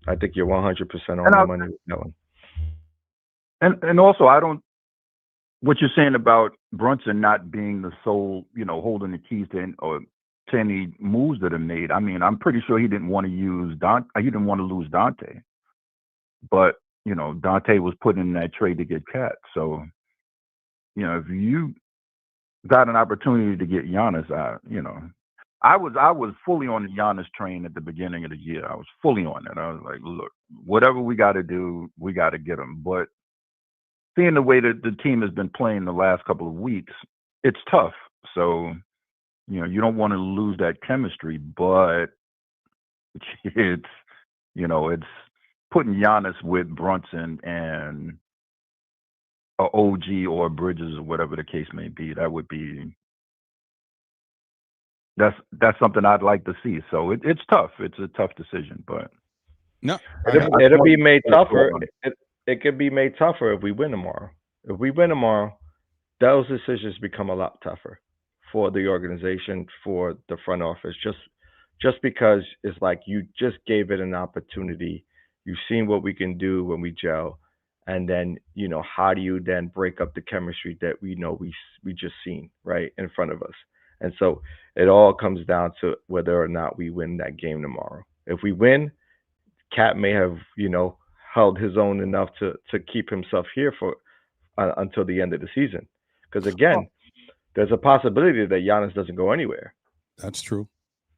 I think you're 100% on the money with that one. And also, what you're saying about Brunson not being the sole, holding the keys to, or any moves that are made. I mean, I'm pretty sure he didn't want to use he didn't want to lose Dante, but Dante was put in that trade to get Cat. So, if you got an opportunity to get Giannis, I was fully on the Giannis train at the beginning of the year. I was fully on it. I was like, look, whatever we got to do, we got to get him. But seeing the way that the team has been playing the last couple of weeks, it's tough. So, you don't want to lose that chemistry, but it's putting Giannis with Brunson and a OG or Bridges or whatever the case may be. That's something I'd like to see. So it's tough. It's a tough decision, but no, it'll be made tougher. It could be made tougher if we win tomorrow. If we win tomorrow, those decisions become a lot tougher for the organization, for the front office, just because it's like you just gave it an opportunity. You've seen what we can do when we gel, and then how do you then break up the chemistry that we just seen right in front of us? And so it all comes down to whether or not we win that game tomorrow. If we win, Cat may have held his own enough to keep himself here for until the end of the season, because again, there's a possibility that Giannis doesn't go anywhere. That's true.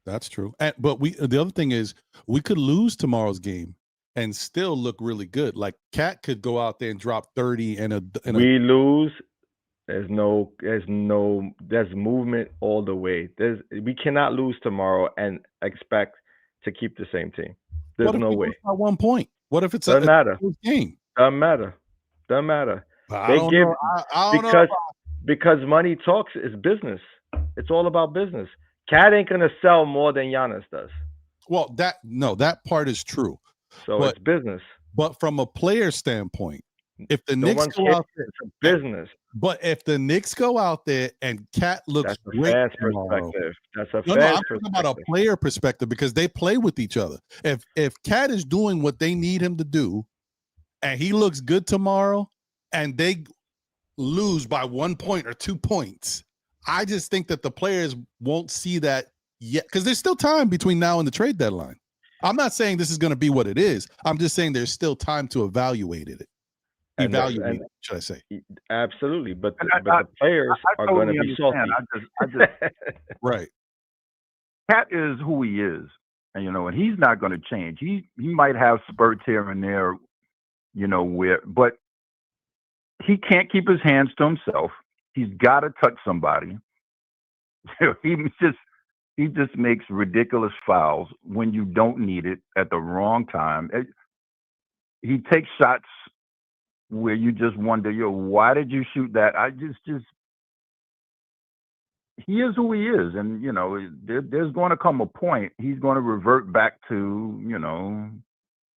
But the other thing is we could lose tomorrow's game and still look really good. Like Cat could go out there and drop 30 we lose. There's movement all the way. We cannot lose tomorrow and expect to keep the same team. There's no way. By 1 point. What if it's a game? Doesn't matter. I don't know. Because money talks is business. It's all about business. Cat ain't gonna sell more than Giannis does. Well, that part is true. So it's business. But from a player standpoint, if the Knicks go out there, it's a business. But if the Knicks go out there and Cat looks great, that's a perspective. That's a I'm talking about a player perspective, because they play with each other. If Cat is doing what they need him to do, and he looks good tomorrow, and they lose by 1 point or 2 points, I just think that the players won't see that yet, because there's still time between now and the trade deadline. I'm not saying this is going to be what it is. I'm just saying there's still time to evaluate it. Should I say? Absolutely, but the players are going to be salty. I just right. Cat is who he is, and he's not going to change. He might have spurts here and there, but he can't keep his hands to himself. He's got to touch somebody. He just makes ridiculous fouls when you don't need it at the wrong time. He takes shots where you just wonder, why did you shoot that? He is who he is, and there's going to come a point he's going to revert back to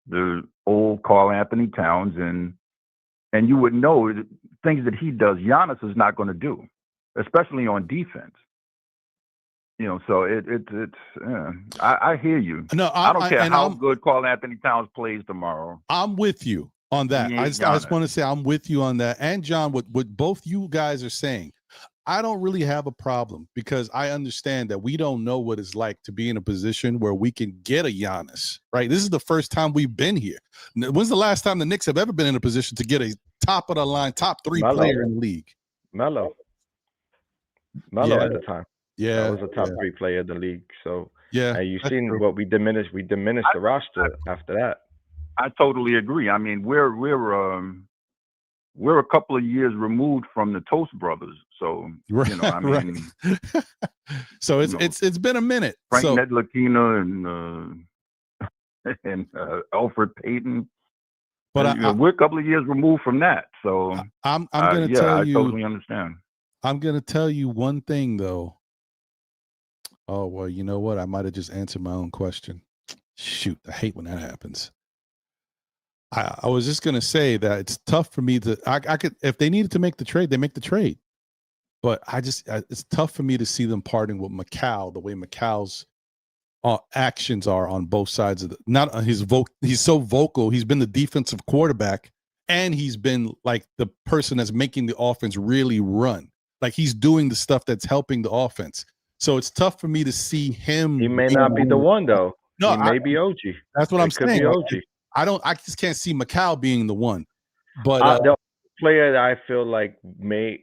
the old Karl Anthony Towns, and you would know things that he does, Giannis is not going to do, especially on defense. So I hear you. No, I don't care how good Karl Anthony Towns plays tomorrow. I'm with you on that. I just want to say I'm with you on that. And John, what both you guys are saying, I don't really have a problem, because I understand that we don't know what it's like to be in a position where we can get a Giannis, right? This is the first time we've been here. When's the last time the Knicks have ever been in a position to get a top of the line, top 3 player in the league? Melo at the time. Yeah, that was a top 3 player in the league. So and you've seen true. What we diminished. We diminished the roster after that. I totally agree. I mean, we're a couple of years removed from the Toast Brothers, so I mean, so it's been a minute. Frank Ntilikina and Alfred Payton, but we're a couple of years removed from that. So I'm going to tell you, I totally understand. I'm going to tell you one thing though. Oh well, you know what? I might have just answered my own question. Shoot, I hate when that happens. I was just going to say that it's tough for me to, I could, if they needed to make the trade, they make the trade. But it's tough for me to see them parting with Macau, the way Macau's actions are on both sides of he's so vocal. He's been the defensive quarterback, and he's been like the person that's making the offense really run. Like he's doing the stuff that's helping the offense. So it's tough for me to see him. He may not be the one though. No, he may be OG. That's what I'm Could saying. be OG. I just can't see Macau being the one. But the player that I feel like may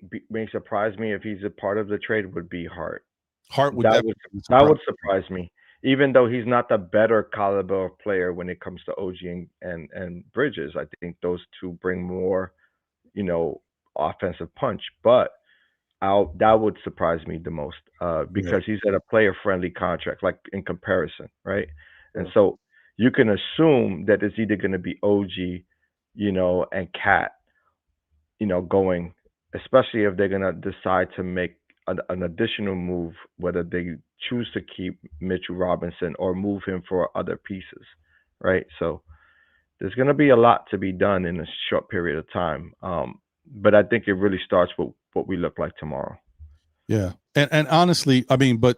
surprise me if he's a part of the trade would be Hart. Hart would that would surprise me, even though he's not the better caliber of player when it comes to OG and Bridges. I think those two bring more, offensive punch. But that would surprise me the most because he's at a player-friendly contract, like in comparison, right? And so you can assume that it's either going to be OG, and Cat, going, especially if they're going to decide to make an additional move, whether they choose to keep Mitchell Robinson or move him for other pieces, right? So there's going to be a lot to be done in a short period of time. But I think it really starts with what we look like tomorrow. Yeah, and honestly, I mean, but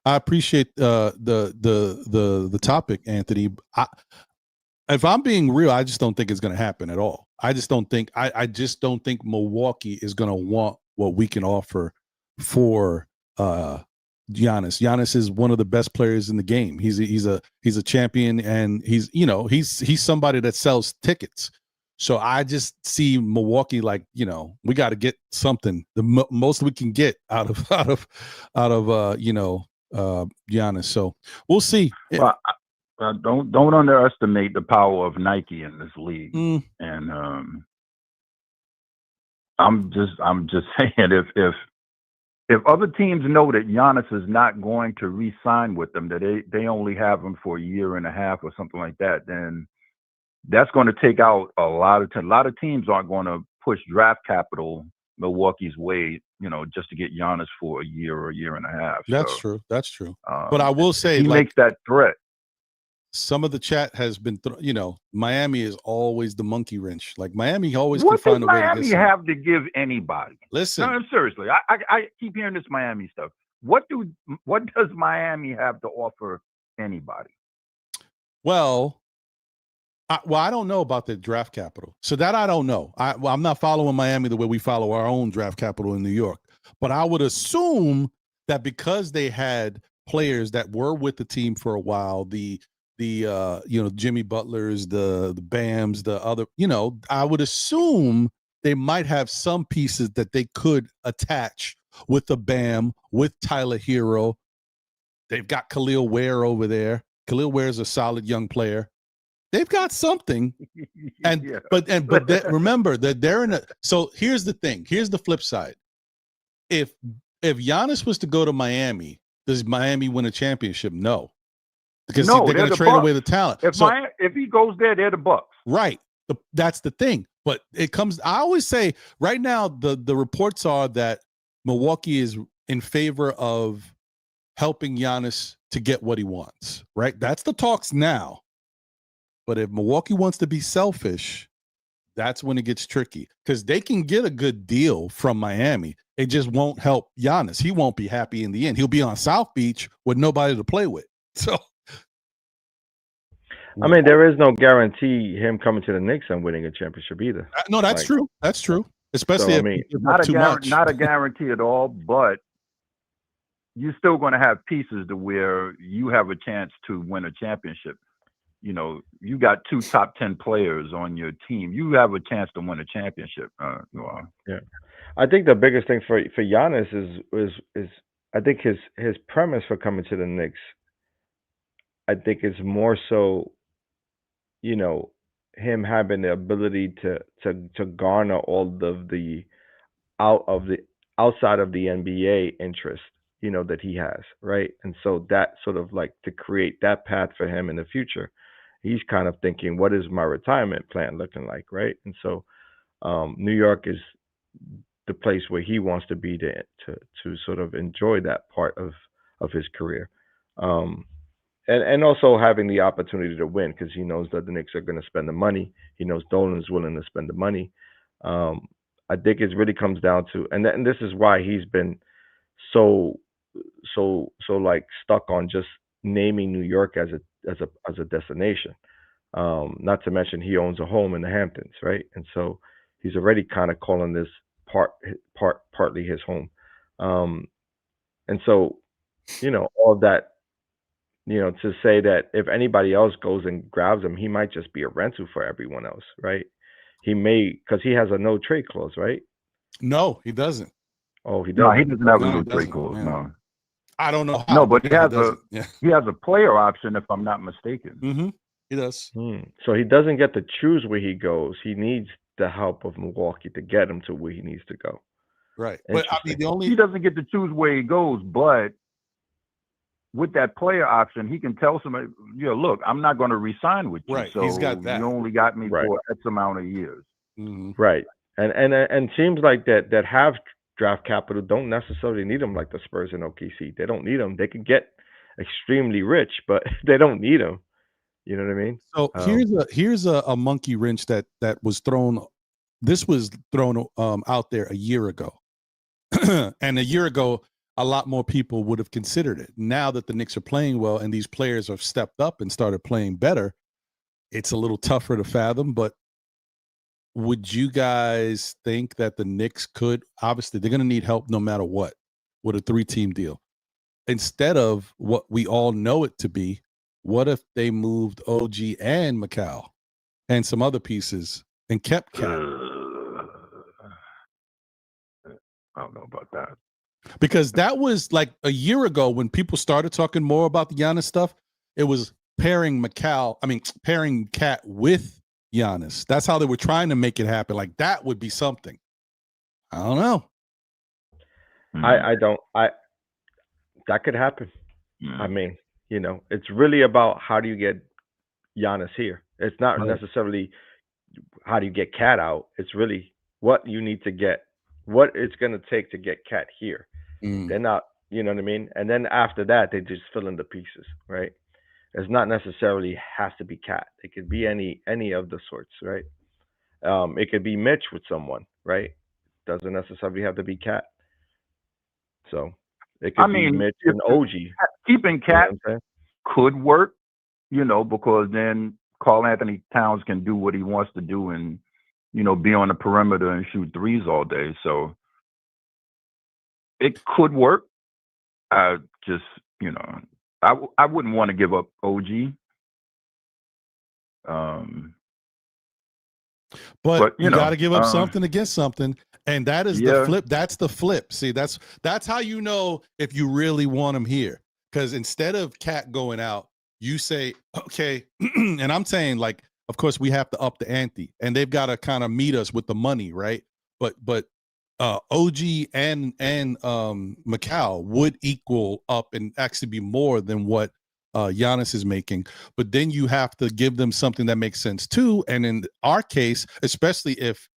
I appreciate the topic, Anthony. If I'm being real, I just don't think it's going to happen at all. I just don't think Milwaukee is going to want what we can offer for Giannis. Giannis is one of the best players in the game. He's a champion, and he's somebody that sells tickets. So I just see Milwaukee like, we got to get something, the most we can get out of Giannis. So we'll see. Well, don't underestimate the power of Nike in this league. And I'm just saying, if other teams know that Giannis is not going to re-sign with them, that they only have him for a year and a half or something like that, then that's going to take out a lot of teams aren't going to push draft capital Milwaukee's way, just to get Giannis for a year or a year and a half. That's true. That's true. But I will say, he makes that threat. Some of the chat has been, Miami is always the monkey wrench. Like Miami always what can find a way to get Miami have to give anybody? Listen, no, seriously, I keep hearing this Miami stuff. What does Miami have to offer anybody? Well, I don't know about the draft capital. So that I don't know. I'm not following Miami the way we follow our own draft capital in New York. But I would assume that because they had players that were with the team for a while, the Jimmy Butlers, the Bams, the other, I would assume they might have some pieces that they could attach with the Bam, with Tyler Hero. They've got Khalil Ware over there. Khalil Ware is a solid young player. They've got something, but remember that they're in a. So here's the thing. Here's the flip side. If Giannis was to go to Miami, does Miami win a championship? No, because they're going to trade away the talent. If he goes there, they're the Bucks. Right. That's the thing. But it comes. I always say right now the reports are that Milwaukee is in favor of helping Giannis to get what he wants. Right. That's the talks now. But if Milwaukee wants to be selfish, that's when it gets tricky because they can get a good deal from Miami. It just won't help Giannis. He won't be happy in the end. He'll be on South Beach with nobody to play with. So, I mean, there is no guarantee him coming to the Knicks and winning a championship either. No, that's true. That's true. Especially not a guarantee at all, but you're still going to have pieces to where you have a chance to win a championship. You got 2 top 10 players on your team. You have a chance to win a championship. Yeah, I think the biggest thing for Giannis is I think his premise for coming to the Knicks. I think is more so, him having the ability to garner all of the outside of the NBA interest, that he has, right? And so that sort of like to create that path for him in the future. He's kind of thinking, what is my retirement plan looking like, right? And so New York is the place where he wants to be to sort of enjoy that part of his career. And also having the opportunity to win because he knows that the Knicks are going to spend the money. He knows Dolan's willing to spend the money. I think it really comes down to, and this is why he's been so like stuck on just naming New York as a destination. Not to mention he owns a home in the Hamptons, right? And so he's already kind of calling this partly his home. And so all that, to say that if anybody else goes and grabs him, he might just be a rental for everyone else, right? He may, because he has a no trade clause, right? No, he doesn't. Oh, he No, he doesn't. doesn't have a No, he no trade doesn't. clause. Yeah. No, I don't know how. no, but he has doesn't. Yeah. he has a player option, if I'm not mistaken. Mm-hmm. He does. So he doesn't get to choose where he goes. He needs the help of Milwaukee to get him to where he needs to go. Right. But I mean, Interesting. He doesn't get to choose where he goes, but with that player option, he can tell somebody, look, I'm not going to re-sign with you. Right. So He's got that. you only got me Right. for X amount of years. Mm-hmm. Right. And teams like that have draft capital don't necessarily need him, like the Spurs and OKC. They don't need him. They can get extremely rich, but they don't need him. You know what I mean? So here's a monkey wrench that was thrown. This was thrown out there a year ago, and a year ago, a lot more people would have considered it. Now that the Knicks are playing well and these players have stepped up and started playing better, it's a little tougher to fathom. But would you guys think that the Knicks could? Obviously, they're going to need help no matter what with a 3-team deal. Instead of what we all know it to be, what if they moved OG and Macau and some other pieces and kept Cat? I don't know about that. Because that was like a year ago when people started talking more about the Giannis stuff. It was pairing Cat with Giannis. That's how they were trying to make it happen. Like that would be something. I don't know. That could happen. Mm. I mean, it's really about how do you get Giannis here. It's not necessarily how do you get Cat out. It's really what you need to get, what it's going to take to get Cat here. They're not, you know what I mean? And then after that, they just fill in the pieces, right? It's not necessarily has to be Cat. It could be any of the sorts, right? It could be Mitch with someone, right? Doesn't necessarily have to be Cat. So it could be Mitch and OG. Keeping Cat could work, because then Karl Anthony Towns can do what he wants to do and, be on the perimeter and shoot threes all day. So it could work. I just, I wouldn't want to give up OG. But you got to give up something to get something. And that is the flip. That's the flip. See, that's how you know if you really want him here. Because instead of Cat going out, you say, okay, and I'm saying, like, of course, we have to up the ante. And they've got to kind of meet us with the money, right? But OG and Macau would equal up and actually be more than what Giannis is making. But then you have to give them something that makes sense too. And in our case, especially if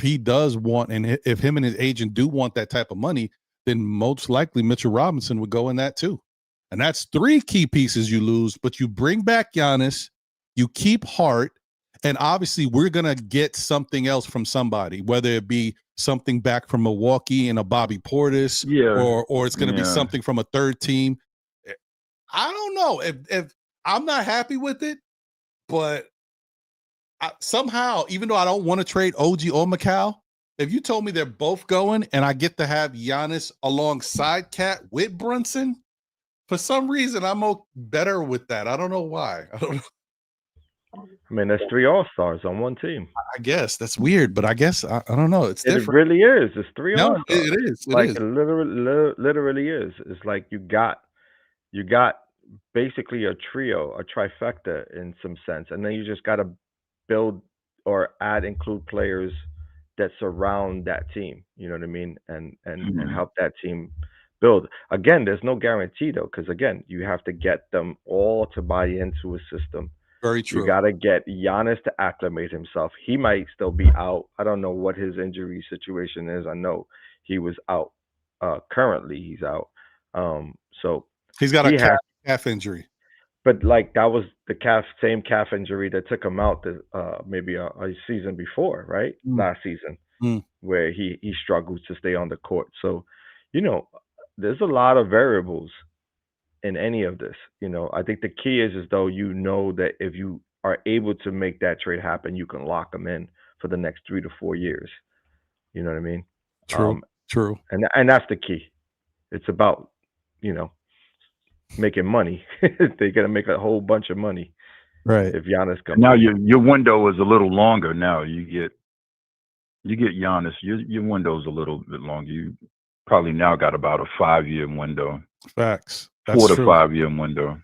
he does want, and if him and his agent do want that type of money, then most likely Mitchell Robinson would go in that too. And that's 3 key pieces you lose, but you bring back Giannis, you keep Hart, and obviously we're going to get something else from somebody, whether it be something back from Milwaukee and a Bobby Portis, or it's going to be something from a third team. I don't know if I'm not happy with it, but somehow, even though I don't want to trade OG or Macau, if you told me they're both going and I get to have Giannis alongside Cat with Brunson, for some reason I'm better with that. I don't know why. I don't know. I mean, there's 3 All-Stars on one team. I guess that's weird, but I guess I don't know. It's different. It really is. It's 3 All-Stars. It is. It literally is. It's like you got basically a trio, a trifecta in some sense, and then you just got to build or include players that surround that team. You know what I mean, and help that team build. Again, there's no guarantee though, because again, you have to get them all to buy into a system. Very true. You got to get Giannis to acclimate himself. He might still be out. I don't know what his injury situation is. I know he was out. Currently, he's out. So he's got a calf injury. But like that was the same calf injury that took him out maybe a season before, right? Last season, where he struggled to stay on the court. So, there's a lot of variables in any of this. I think the key is though that if you are able to make that trade happen, you can lock them in for the next 3 to 4 years. You know what I mean? True. And that's the key. It's about making money. They're gonna make a whole bunch of money Right. if Giannis comes. Now your window is a little longer. Now you get Giannis. Your window is a little bit longer. You probably now got about a 5-year window, Facts. 4 to true. 5 year window.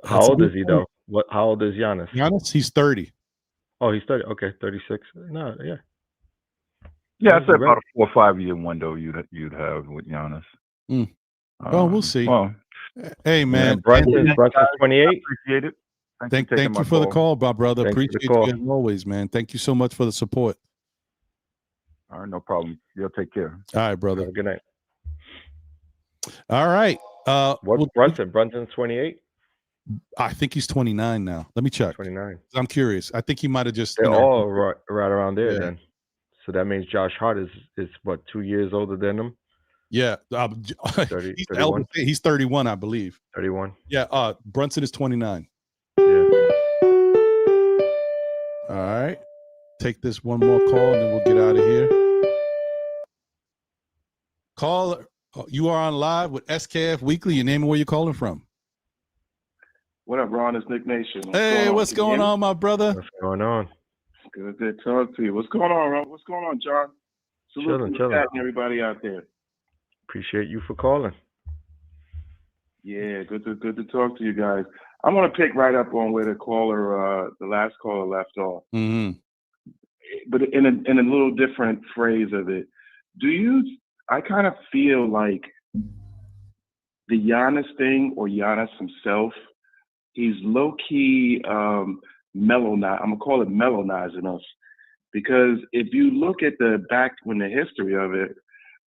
How old is he though? How old is Giannis? Giannis, he's 30. Oh, he's 30. Okay, 36. No, yeah. Yeah, I'd say about a 4 or 5 year window you'd have with Giannis. Well, we'll see. Well, hey man, Brunson's 28. Appreciate it. Thank you for the call, my brother. Thanks for the Appreciate call. you as always, man. Thank you so much for the support. All right, no problem. You'll take care. All right, brother. Have a good night. All right. What's Brunson? Brunson's 28. I think he's 29 now. Let me check. 29. I'm curious. I think he might have just. They're all right around there Yeah. then. So that means Josh Hart is what, 2 years older than him? Yeah. 30, he's 31? He's 31, I believe. 31. Yeah. Brunson is 29. Yeah. All right. Take this one more call and then we'll get out of here. Caller, you are on live with SKF Weekly. Your name and where you're calling from. What up, Ron? It's Nick Nation. What's going on, my brother? What's going on? Good to talk to you. What's going on, Ron? What's going on, John? Salute to Pat and everybody out there. Appreciate you for calling. Yeah, good to talk to you guys. I'm gonna pick right up on where the last caller left off. Mm-hmm. But in a little different phrase of it. I kind of feel like the Giannis thing, or Giannis himself, he's low key I'm gonna call it mellonizing us, because if you look at the history of it,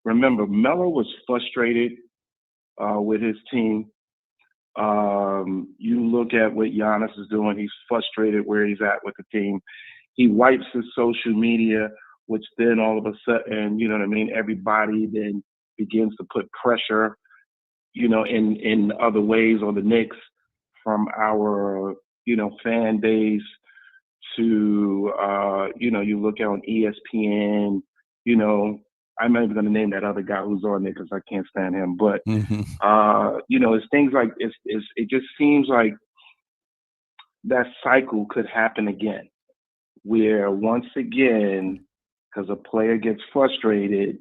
remember Melo was frustrated with his team. You look at what Giannis is doing; he's frustrated where he's at with the team. He wipes his social media, which then all of a sudden, you know what I mean, everybody then begins to put pressure, you know, in other ways on the Knicks, from our, you know, fan base to, you know, you look on ESPN, you know, I'm not even going to name that other guy who's on there because I can't stand him. But, you know, it's things like, it just seems like that cycle could happen again, where once again, because a player gets frustrated,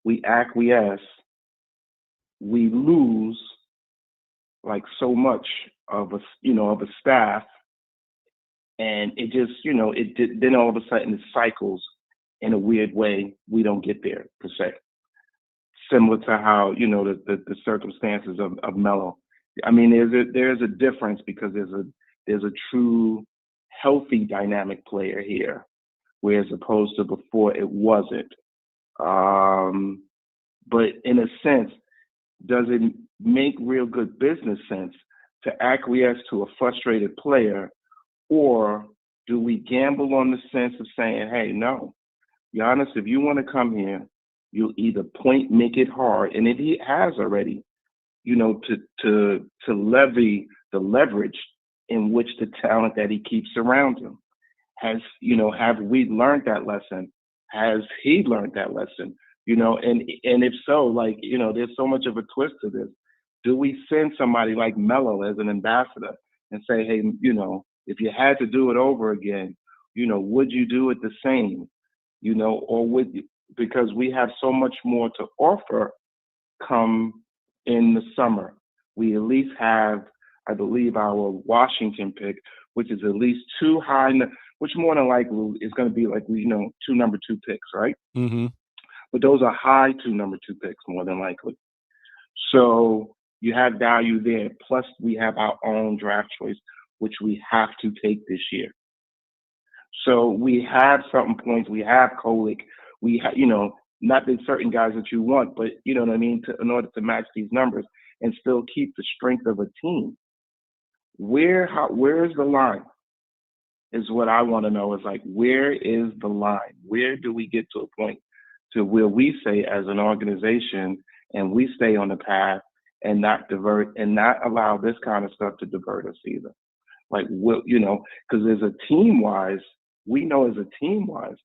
we acquiesce, we lose like so much of a staff, and it just, you know, then all of a sudden it cycles in a weird way. We don't get there per se. Similar to how, you know, the circumstances of Melo. I mean, there's a difference, because there's a true healthy dynamic player here, whereas opposed to before it wasn't. But in a sense, does it make real good business sense to acquiesce to a frustrated player, or do we gamble on the sense of saying, hey, no, Giannis, if you want to come here, you'll either make it hard, and it has already, you know, to levy the leverage in which the talent that he keeps around him has, you know, have we learned that lesson? Has he learned that lesson? You know, and if so, like, you know, there's so much of a twist to this. Do we send somebody like Melo as an ambassador and say, hey, you know, if you had to do it over again, you know, would you do it the same? You know, or would you? Because we have so much more to offer come in the summer. We at least have, I believe, our Washington pick, which is at least too high, which more than likely is going to be like, you know, 2 number 2 picks, right? Mm-hmm. But those are high 2 number 2 picks more than likely. So you have value there. Plus we have our own draft choice, which we have to take this year. So we have certain points. We have Kolick. We have, you know, not the certain guys that you want, but you know what I mean, in order to match these numbers and still keep the strength of a team. Where is the line? Is what I want to know. Is like, where is the line? Where do we get to a point to where we say as an organization, and we stay on the path and not divert and not allow this kind of stuff to divert us either? Like, you know, because as a team-wise, we know as a team-wise,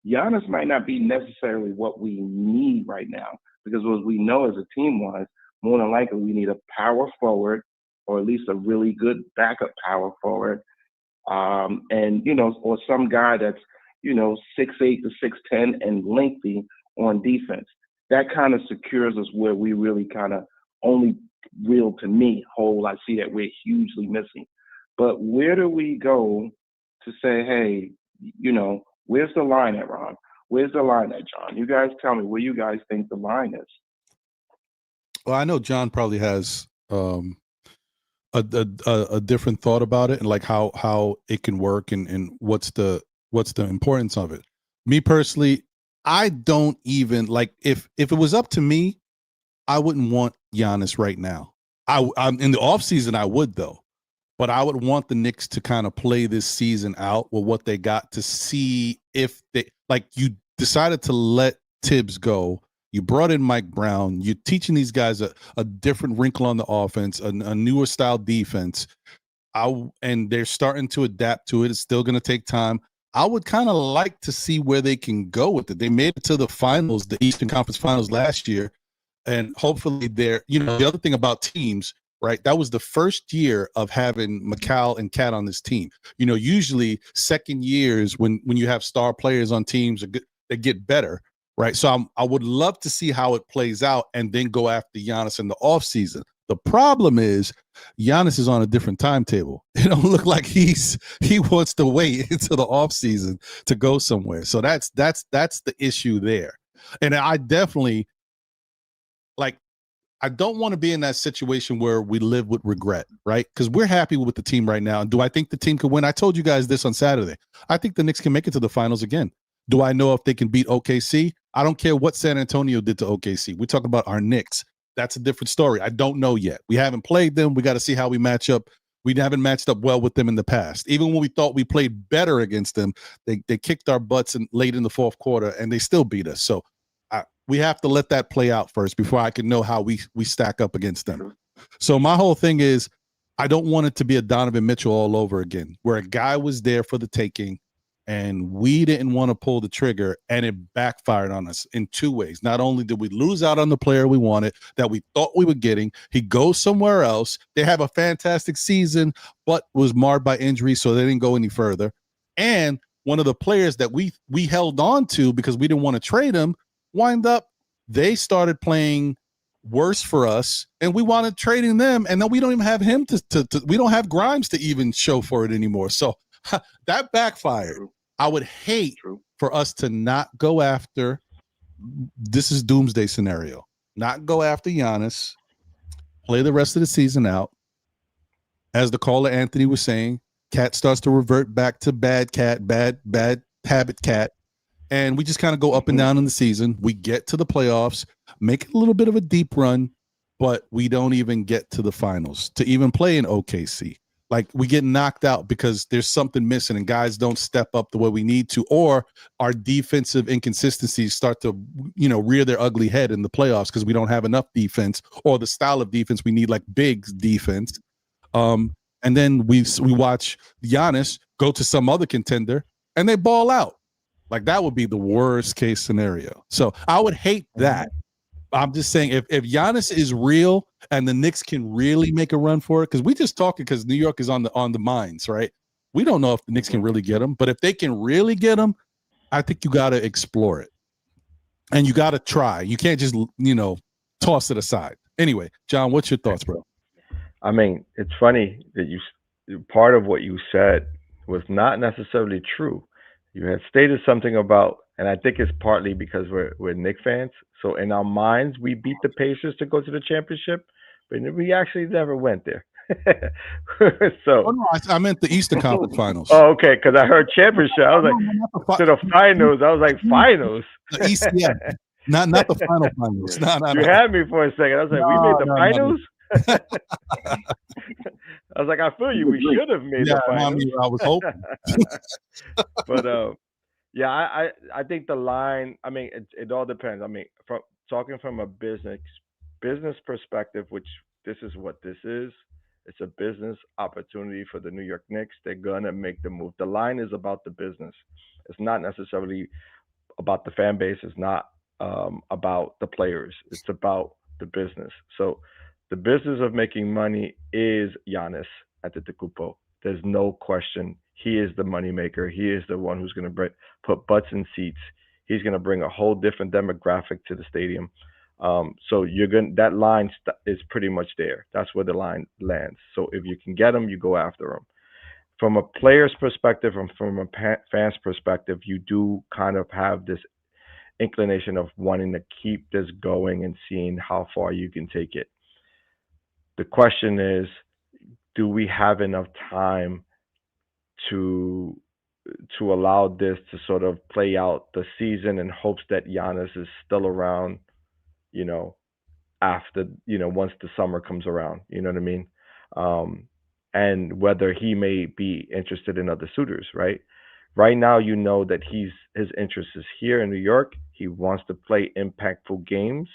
Giannis might not be necessarily what we need right now, because what we know as a team-wise, more than likely we need a power forward or at least a really good backup power forward. And, or some guy that's, 6'8" to 6'10" and lengthy on defense. That kind of secures us where we really kind of only real, to me, hole I see that we're hugely missing. But where do we go to say, hey, where's the line at, Ron? Where's the line at, John? You guys tell me where you guys think the line is. Well, I know John probably has a different thought about it and like how it can work and what's the importance of it. Me personally, I don't even like if it was up to me, I wouldn't want Giannis right now. I'm in the offseason, I would though. But I would want the Knicks to kind of play this season out with what they got to see if they like you decided to let Tibbs go. You brought in Mike Brown. You're teaching these guys a different wrinkle on the offense, a newer style defense. And they're starting to adapt to it. It's still going to take time. I would kind of like to see where they can go with it. They made it to the finals, the Eastern Conference Finals last year. And hopefully they're, the other thing about teams, right? That was the first year of having McCall and Cat on this team. Usually second years when you have star players on teams, they get better, right? So I would love to see how it plays out and then go after Giannis in the offseason. The problem is Giannis is on a different timetable. It don't look like he wants to wait until the offseason to go somewhere. So that's the issue there. And I definitely I don't want to be in that situation where we live with regret, right? Because we're happy with the team right now. And do I think the team could win? I told you guys this on Saturday. I think the Knicks can make it to the finals again. Do I know if they can beat OKC? I don't care what San Antonio did to OKC. We're talking about our Knicks. That's a different story. I don't know yet. We haven't played them. We got to see how we match up. We haven't matched up well with them in the past. Even when we thought we played better against them, they kicked our butts late in the fourth quarter, and they still beat us. So we have to let that play out first before I can know how we stack up against them. So my whole thing is I don't want it to be a Donovan Mitchell all over again, where a guy was there for the taking and we didn't want to pull the trigger and it backfired on us in two ways. Not only did we lose out on the player we wanted that we thought we were getting, he goes somewhere else. They have a fantastic season, but was marred by injury, so they didn't go any further. And one of the players that we held on to because we didn't want to trade him wind up, they started playing worse for us, and we wanted trading them, and then we don't even have him to we don't have Grimes to even show for it anymore. So that backfired. I would hate for us to not go after. This is doomsday scenario. Not go after Giannis. Play the rest of the season out. As the caller Anthony was saying, Cat starts to revert back to bad habit Cat. And we just kind of go up and down in the season. We get to the playoffs, make it a little bit of a deep run, but we don't even get to the finals to even play in OKC. Like we get knocked out because there's something missing and guys don't step up the way we need to, or our defensive inconsistencies start to, rear their ugly head in the playoffs because we don't have enough defense or the style of defense we need, like big defense. And then we watch Giannis go to some other contender and they ball out. Like that would be the worst case scenario. So I would hate that. I'm just saying if Giannis is real and the Knicks can really make a run for it, because we just talking because New York is on the minds, right? We don't know if the Knicks can really get him, but if they can really get him, I think you got to explore it. And you got to try. You can't just, toss it aside. Anyway, John, what's your thoughts, bro? I mean, it's funny that part of what you said was not necessarily true. You had stated something about, and I think it's partly because we're Knicks fans. So in our minds, we beat the Pacers to go to the championship, but we actually never went there. So, no, I meant the Eastern Conference Finals. Oh, okay, because I heard championship. I was like, to the finals. I was like, finals. The ECF, not the final finals. No. You had me for a second. I was like, we made the finals. I was like, I feel you. We should have made the finals. I was hoping. But yeah, I think the line. I mean, it all depends. I mean, from talking from a business perspective, which this is what this is. It's a business opportunity for the New York Knicks. They're gonna make the move. The line is about the business. It's not necessarily about the fan base. It's not about the players. It's about the business. So the business of making money is Giannis Antetokounmpo. There's no question. He is the moneymaker. He is the one who's going to put butts in seats. He's going to bring a whole different demographic to the stadium. So you're going that line is pretty much there. That's where the line lands. So if you can get him, you go after him. From a player's perspective and from a fan's perspective, you do kind of have this inclination of wanting to keep this going and seeing how far you can take it. The question is, do we have enough time to allow this to sort of play out the season in hopes that Giannis is still around, you know, after, once the summer comes around, you know what I mean? And whether he may be interested in other suitors, right? Right now, you know that his interest is here in New York. He wants to play impactful games,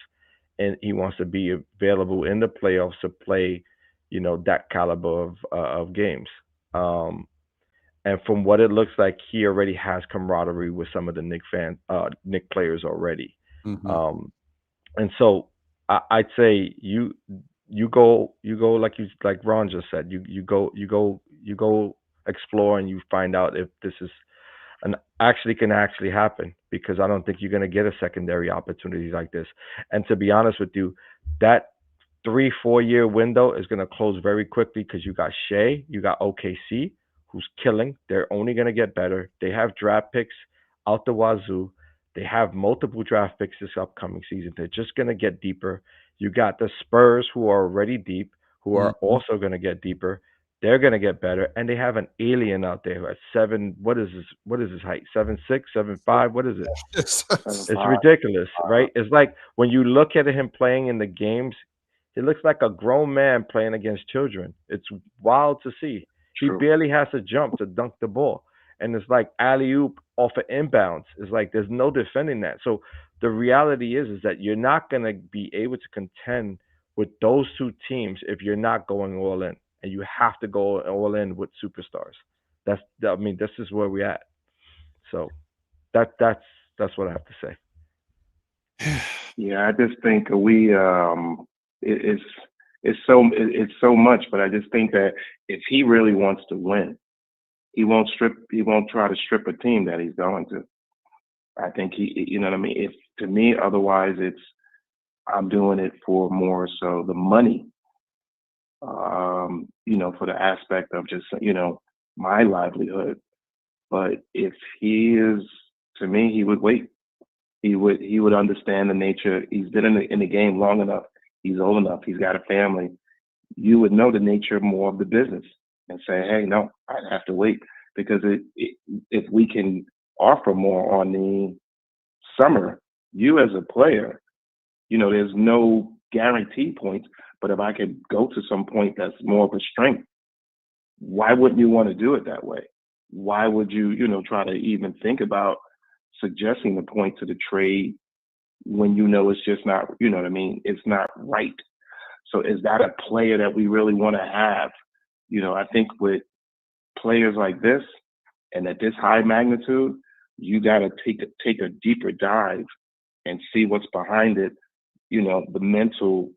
and he wants to be available in the playoffs to play, that caliber of games. And from what it looks like, he already has camaraderie with some of the Knick players already. Mm-hmm. And so I'd say you go like Ron just said, you go explore and you find out if this is can actually happen, because I don't think you're going to get a secondary opportunity like this. And to be honest with you, that 3-4 year window is going to close very quickly, because you got Shea, you got OKC, who's killing. They're only going to get better. They have draft picks out the wazoo. They have multiple draft picks this upcoming season. They're just going to get deeper. You got the Spurs, who are already deep, who are also going to get deeper. They're going to get better, and they have an alien out there who has 7. What is his height? 7'6", 7'5". What is it? It's ridiculous, right? It's like when you look at him playing in the games, he looks like a grown man playing against children. It's wild to see. True. He barely has to jump to dunk the ball, and it's like alley-oop off of inbounds. It's like there's no defending that. So the reality is that you're not going to be able to contend with those two teams if you're not going all in. And you have to go all in with superstars. This is where we're at. So that's what I have to say. Yeah, I just think it's so much, but I just think that if he really wants to win, he won't try to strip a team that he's going to. I think you know what I mean? If to me, otherwise I'm doing it for more so the money. For the aspect of just, my livelihood. But if he is, to me, he would wait. He would understand the nature. He's been in the game long enough. He's old enough. He's got a family. You would know the nature more of the business and say, hey, no, I'd have to wait, because if we can offer more on the summer, you as a player, there's no guarantee points. But if I could go to some point that's more of a strength, why wouldn't you want to do it that way? Why would you, try to even think about suggesting the point to the trade when it's just not, it's not right. So is that a player that we really want to have? I think with players like this and at this high magnitude, you got to take a deeper dive and see what's behind it, the mental,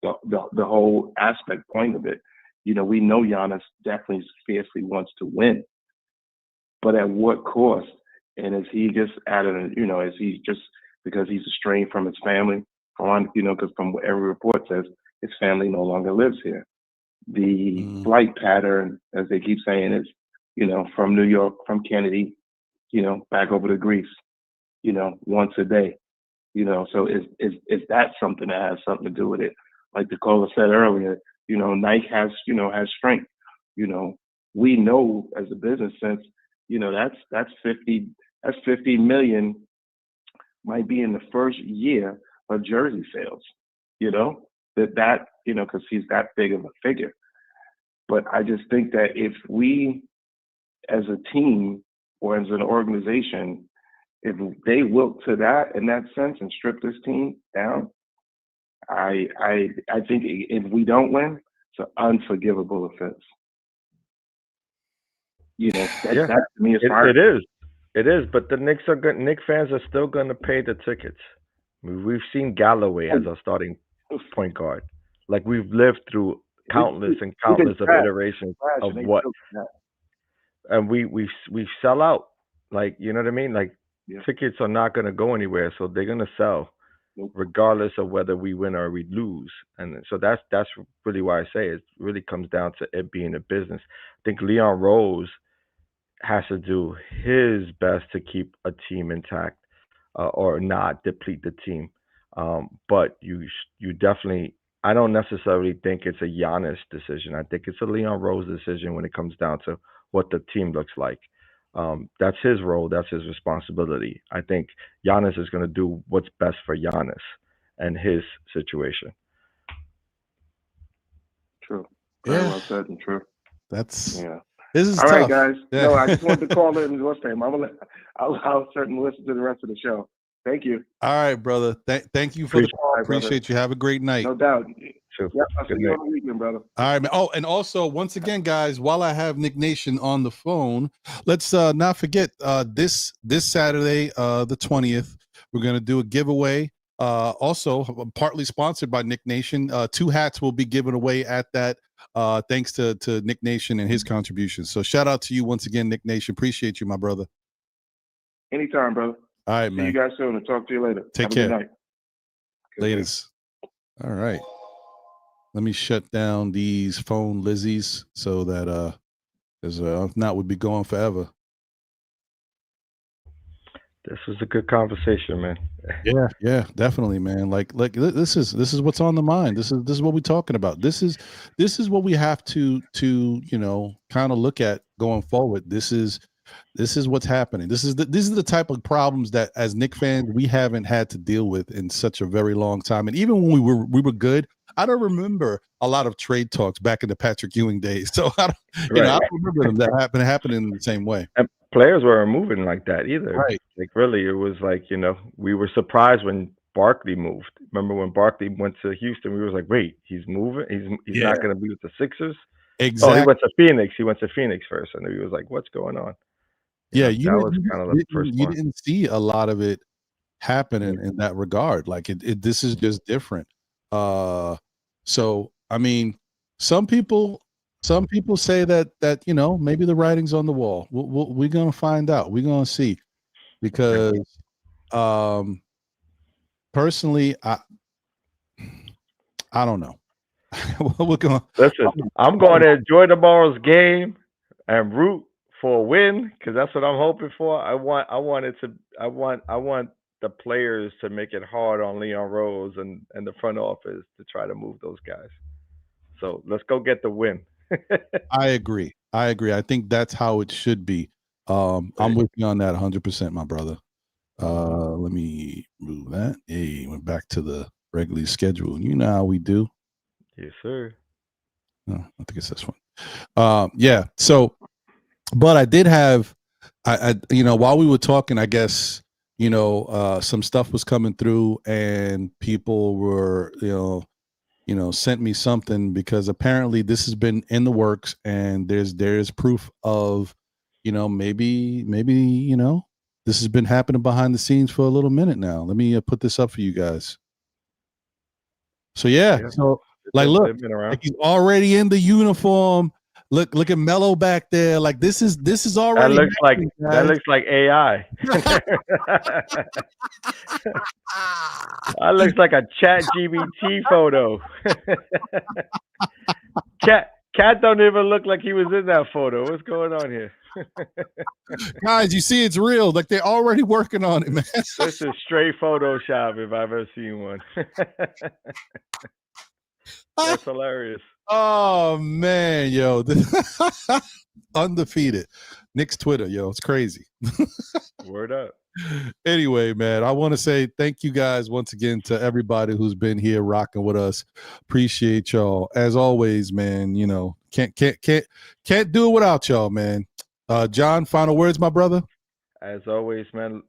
the whole aspect point of it. We know Giannis definitely fiercely wants to win, but at what cost? And is he just is he just because he's estranged from his family? Because from what every report says, his family no longer lives here. The flight pattern, as they keep saying, is, from New York, from Kennedy, back over to Greece, once a day. So is that something that has something to do with it? Like the caller said earlier, Nike has strength. We know as a business sense, that's 50 million might be in the first year of jersey sales, because he's that big of a figure. But I just think that if we as a team or as an organization, if they look to that in that sense and strip this team down, I think if we don't win, it's an unforgivable offense. That to me is hard. It is, but the Knicks fans are still going to pay the tickets. We've seen Galloway as our starting point guard. Like we've lived through countless and countless of iterations of what, and we sell out. Like, you know what I mean? Like tickets are not going to go anywhere, so they're going to sell regardless of whether we win or we lose. And so that's really why I say it really comes down to it being a business. I think Leon Rose has to do his best to keep a team intact, or not deplete the team. But you definitely, I don't necessarily think it's a Giannis decision. I think it's a Leon Rose decision when it comes down to what the team looks like. That's his role. That's his responsibility. I think Giannis is going to do what's best for Giannis and his situation. True. Very well said and true. This is all tough. Right, guys. Yeah. No, I just wanted to call in what's name. I'll certainly listen to the rest of the show. Thank you. All right, brother. Thank you for the call. Appreciate you. Have a great night. No doubt. Sure. Yep, I'll see you on the weekend, brother. All right, man. Oh, and also, once again, guys, while I have Nick Nation on the phone, let's not forget this Saturday, the 20th, we're going to do a giveaway. Also, partly sponsored by Nick Nation. 2 hats will be given away at that, thanks to Nick Nation and his contributions. So shout out to you once again, Nick Nation. Appreciate you, my brother. Anytime, brother. All right, See man. you guys soon and talk to you later. Take Have care. A good night. Ladies. All right. Let me shut down these phone Lizzies so that because if not, we'd be going forever. This was a good conversation, man. Yeah, definitely, man. Like this is what's on the mind. This is what we're talking about. This is what we have to kind of look at going forward. This is what's happening. These are the type of problems that as Knick fans we haven't had to deal with in such a very long time. And even when we were good, I don't remember a lot of trade talks back in the Patrick Ewing days. So I don't remember them that happening in the same way. And players weren't moving like that either. Right. Like really, it was like, we were surprised when Barkley moved. Remember when Barkley went to Houston? We was like, wait, he's moving. He's not going to be with the Sixers. Exactly. Oh, he went to Phoenix. He went to Phoenix first, and he was like, what's going on? That was kind of the first you one. didn't see a lot of it happening in that regard. Like this is just different. So I mean, some people say that maybe the writing's on the wall. We're gonna find out. We're gonna see, because personally, I don't know. We're gonna listen. I'm going to enjoy tomorrow's game and root for a win, because that's what I'm hoping for. I want the players to make it hard on Leon Rose and the front office to try to move those guys. So let's go get the win. I agree. I think that's how it should be. I'm with you on that 100%, my brother. Let me move that. Hey, went back to the regularly scheduled. You know how we do. Yes, sir. No, I think it's this one. Yeah. So, but I did have, I while we were talking, I guess, some stuff was coming through, and people were, sent me something, because apparently this has been in the works, and there's proof of, maybe, this has been happening behind the scenes for a little minute now. Let me put this up for you guys. So so look, like he's already in the uniform. Look at Melo back there. Like this is already. That looks like AI. That looks like a Chat GBT photo. Cat don't even look like he was in that photo. What's going on here? Guys, you see, it's real. Like they're already working on it, man. This is straight Photoshop if I've ever seen one. That's hilarious. Oh man, yo, undefeated. Nick's Twitter, yo, it's crazy. Word up. Anyway, man, I want to say thank you guys once again to everybody who's been here rocking with us. Appreciate y'all as always, man. Can't do it without y'all, man. John, final words, my brother. As always, man,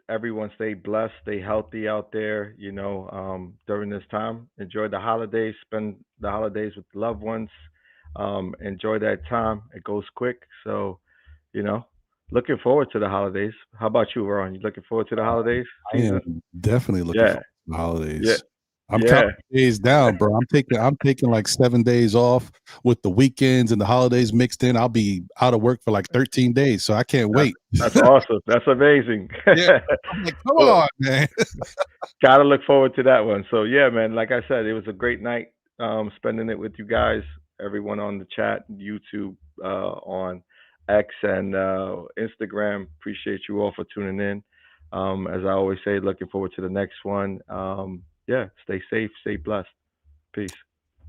everyone stay blessed, stay healthy out there, during this time. Enjoy the holidays, spend the holidays with loved ones. Enjoy that time. It goes quick. So, looking forward to the holidays. How about you, Ron? You looking forward to the holidays? I am definitely looking forward to the holidays. I'm counting days down, bro. I'm taking like 7 days off with the weekends and the holidays mixed in. I'll be out of work for like 13 days, so I can't wait. That's awesome. That's amazing. Yeah, I'm like, come on, man. Gotta look forward to that one. So yeah, man. Like I said, it was a great night spending it with you guys, everyone on the chat, YouTube, on X and Instagram. Appreciate you all for tuning in. As I always say, looking forward to the next one. Yeah, stay safe, stay blessed. Peace.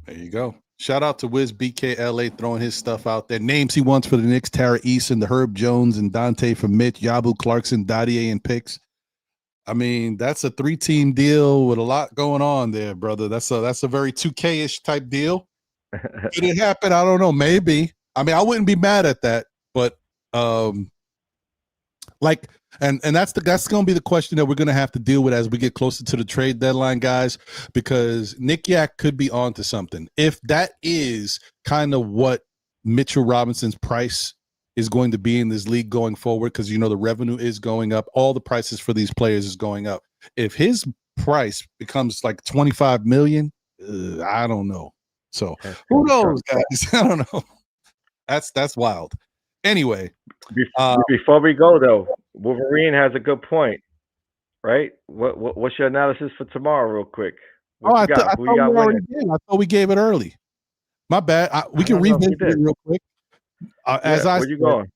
There you go. Shout out to Wiz BKLA throwing his stuff out there. Names he wants for the Knicks: Tara Eason, the Herb Jones, and Dante for Mitch, Yabu Clarkson, Dadier, and Picks. I mean, that's a 3-team deal with a lot going on there, brother. That's a very 2K-ish type deal. Could it happen? I don't know. Maybe. I mean, I wouldn't be mad at that, but like, and that's going to be the question that we're going to have to deal with as we get closer to the trade deadline, guys, because Nick Yak could be onto something. If that is kind of what Mitchell Robinson's price is going to be in this league going forward, because, you know, the revenue is going up. All the prices for these players is going up. If his price becomes like 25 million, I don't know. So who knows, guys? I don't know. That's wild. Anyway, before we go though, Wolverine has a good point, right? What's your analysis for tomorrow, real quick? I thought we gave it early. My bad. We can revisit it real quick. Where you going?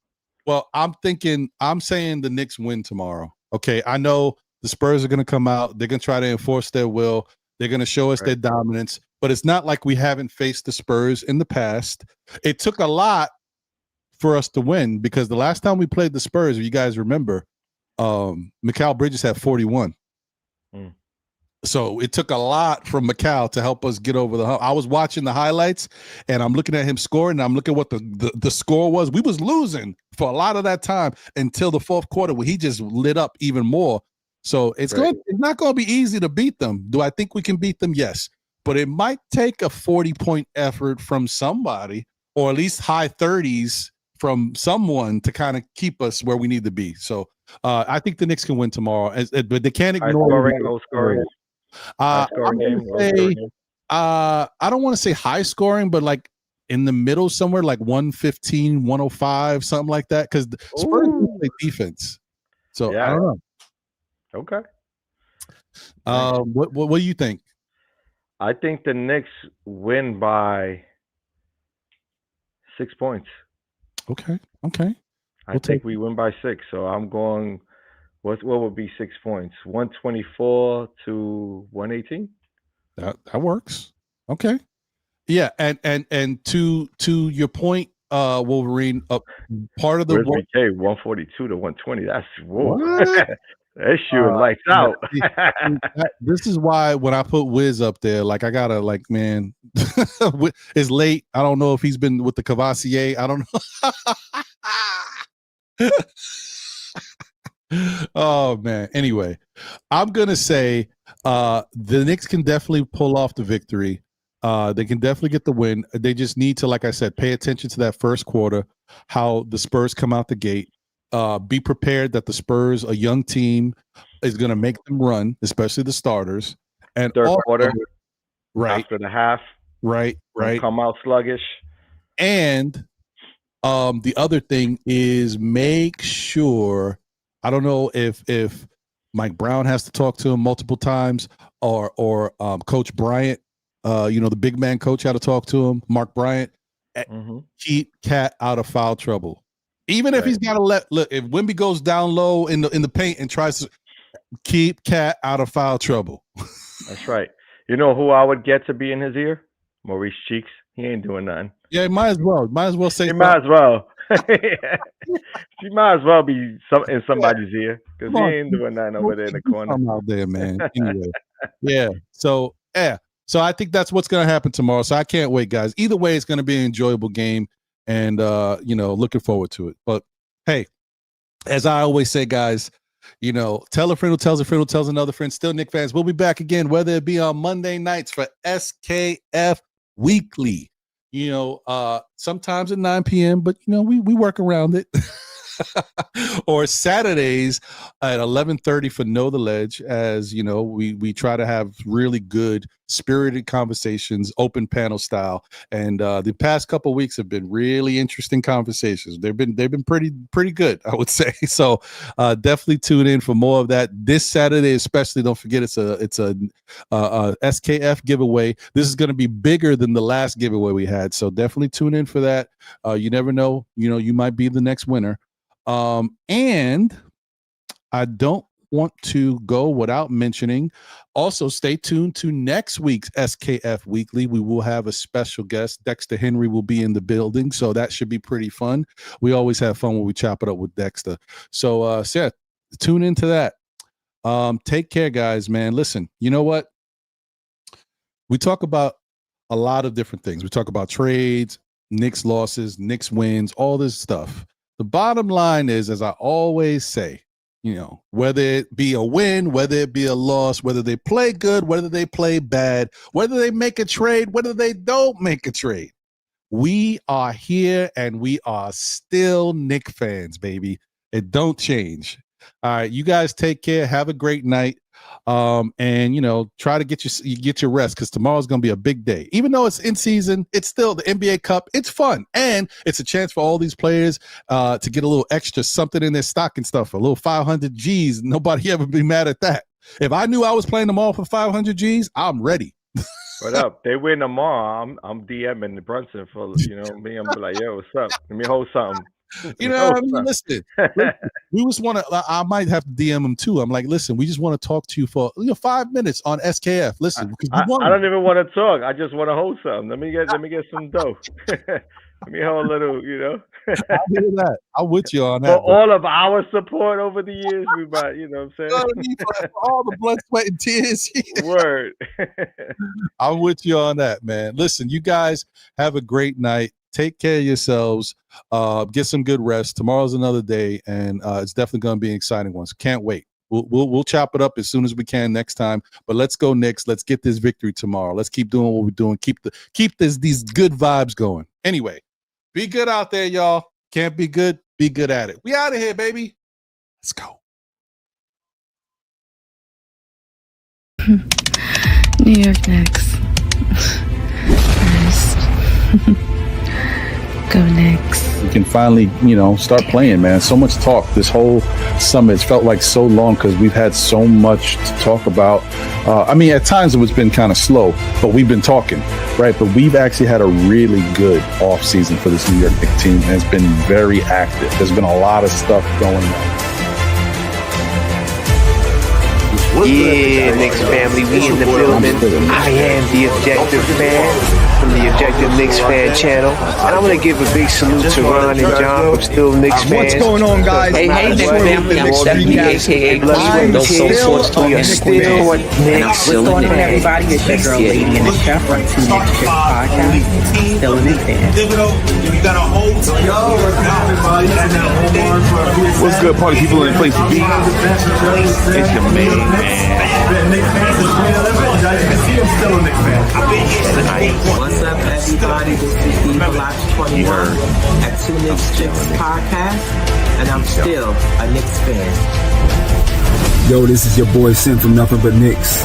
Well, I'm saying the Knicks win tomorrow. Okay, I know the Spurs are going to come out. They're going to try to enforce their will. They're going to show us their dominance. But it's not like we haven't faced the Spurs in the past. It took a lot for us to win, because the last time we played the Spurs, if you guys remember, Mikal Bridges had 41. So it took a lot from Mikal to help us get over the hump. I was watching the highlights and I'm looking at him scoring, and I'm looking at what the score was. We was not for a lot of that time until the fourth quarter, where he just lit up even more. So it's not going to be easy to beat them. Do I think we can beat them? Yes. But it might take a 40-point effort from somebody, or at least high 30s from someone, to kind of keep us where we need to be. So I think the Knicks can win tomorrow, but they can't ignore low scoring. I don't want to say high scoring, but like in the middle somewhere, like 115, 105, something like that. Because the Spurs play defense. So I don't know. Okay. What do you think? I think the Knicks win by 6 points. Okay. I think we win by 6. So I'm going. What would be 6 points? 124 to 118. That works. Okay. Yeah, and to your point, Wolverine, part of the 142 to 120. That's that's shooting lights out. This is why when I put Wiz up there, like I gotta man, it's late. I don't know if he's been with the Cavassier. I don't know. Oh man. Anyway, I'm gonna say the Knicks can definitely pull off the victory. They can definitely get the win. They just need to, like I said, pay attention to that first quarter, how the Spurs come out the gate. Be prepared that the Spurs, a young team, is going to make them run, especially the starters. And third quarter, right after the half, right, come out sluggish. And the other thing is, make sure, I don't know if Mike Brown has to talk to him multiple times, or Coach Bryant, the big man coach, had to talk to him, Mark Bryant. Keep Cat out of foul trouble. Even if he's got to look, if Wemby goes down low in the paint and tries to keep Cat out of foul trouble. That's right. You know who I would get to be in his ear? Maurice Cheeks. He ain't doing nothing. Yeah, might as well say. He might as well. She might as well be in somebody's ear, because he ain't doing nothing over there in the corner. I'm out there, man. Anyway, yeah. So I think that's what's going to happen tomorrow. So I can't wait, guys. Either way, it's going to be an enjoyable game. And, looking forward to it. But, hey, as I always say, guys, tell a friend who tells a friend who tells another friend. Still, Knick fans, we'll be back again, whether it be on Monday nights for SKF Weekly. Sometimes at 9 p.m., but, we work around it. or Saturdays at 11:30 for Know the Ledge. As you know, we try to have really good spirited conversations, open panel style, and the past couple of weeks have been really interesting conversations. They've been pretty good, I would say. So definitely tune in for more of that this Saturday, especially. Don't forget it's a SKF giveaway. This is going to be bigger than the last giveaway we had, so definitely tune in for that. You never know, you might be the next winner. And I don't want to go without mentioning, also stay tuned to next week's SKF Weekly. We will have a special guest. Dexter Henry will be in the building, so that should be pretty fun. We always have fun when we chop it up with Dexter. So yeah, tune into that. Take care, guys, man. Listen, you know what? We talk about a lot of different things. We talk about trades, Knicks losses, Knicks wins, all this stuff. The bottom line is, as I always say, whether it be a win, whether it be a loss, whether they play good, whether they play bad, whether they make a trade, whether they don't make a trade, we are here and we are still Knicks fans, baby. It don't change. All right, you guys take care. Have a great night. And try to get your rest, because tomorrow's going to be a big day. Even though it's in season, it's still the NBA Cup. It's fun, and it's a chance for all these players to get a little extra something in their stocking stuff, a little 500 G's. Nobody ever be mad at that. If I knew I was playing them all for 500 G's, I'm ready. What up? They win tomorrow. I'm DMing Brunson for me. I'm like, yo, what's up? Let me hold something. What I mean? Listen, we just want to. I might have to DM him too. I'm like, listen, we just want to talk to you for 5 minutes on SKF. Listen, because I don't even want to talk. I just want to hold something. Let me get some dough. Let me hold a little. I hear that. I'm with you on that. For all of our support over the years, we might. You know what I'm saying? For all the blood, sweat, and tears. Word. I'm with you on that, man. Listen, you guys have a great night. Take care of yourselves. Get some good rest. Tomorrow's another day, and it's definitely going to be an exciting one. So can't wait. We'll chop it up as soon as we can next time. But let's go Knicks. Let's get this victory tomorrow. Let's keep doing what we're doing. Keep these good vibes going. Anyway, be good out there, y'all. Can't be good. Be good at it. We out of here, baby. Let's go. New York Knicks. First. Go Knicks. We can finally, start playing, man. So much talk this whole summer. It's felt like so long because we've had so much to talk about. At times it's been kind of slow, but we've been talking, right? But we've actually had a really good off season for this New York Knicks team, and it's been very active. There's been a lot of stuff going on. Yeah, Knicks family, we in the building. I am the Objective Fan from the Objective Knicks Fan channel. And I'm going to give a big salute to Ron and John from Still Knicks Fans. What's going on, guys? Hey, Knicks family, I'm Stephanie, a.k.a. Blood Sweat Tears. We are still Knicks. What's going on, everybody? It's your girl, Lady and the Chef, right to Knicks Chicks Podcast. Still a Knicks fan. What's good, party people in the place to be? It's your main man. What's up, everybody? This is Steve Black 21 at Two Knicks Chicks Podcast, and I'm still a Knicks fan. Yo, this is your boy Sim from Nothing But Knicks.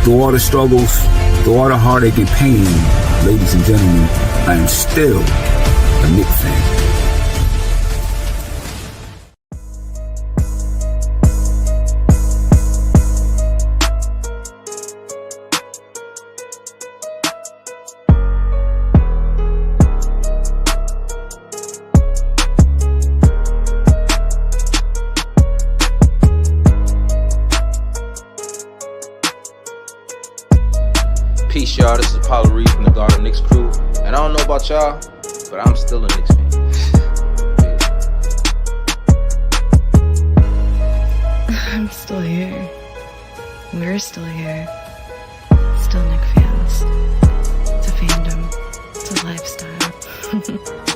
Through all the struggles, through all the heartache and pain, ladies and gentlemen, I am still a Knicks fan. Peace, y'all. This is Apollo Reed from the Garden Knicks crew. And I don't know about y'all, but I'm still a Knicks fan. I'm still here. We're still here. Still Knicks fans. It's a fandom. It's a lifestyle.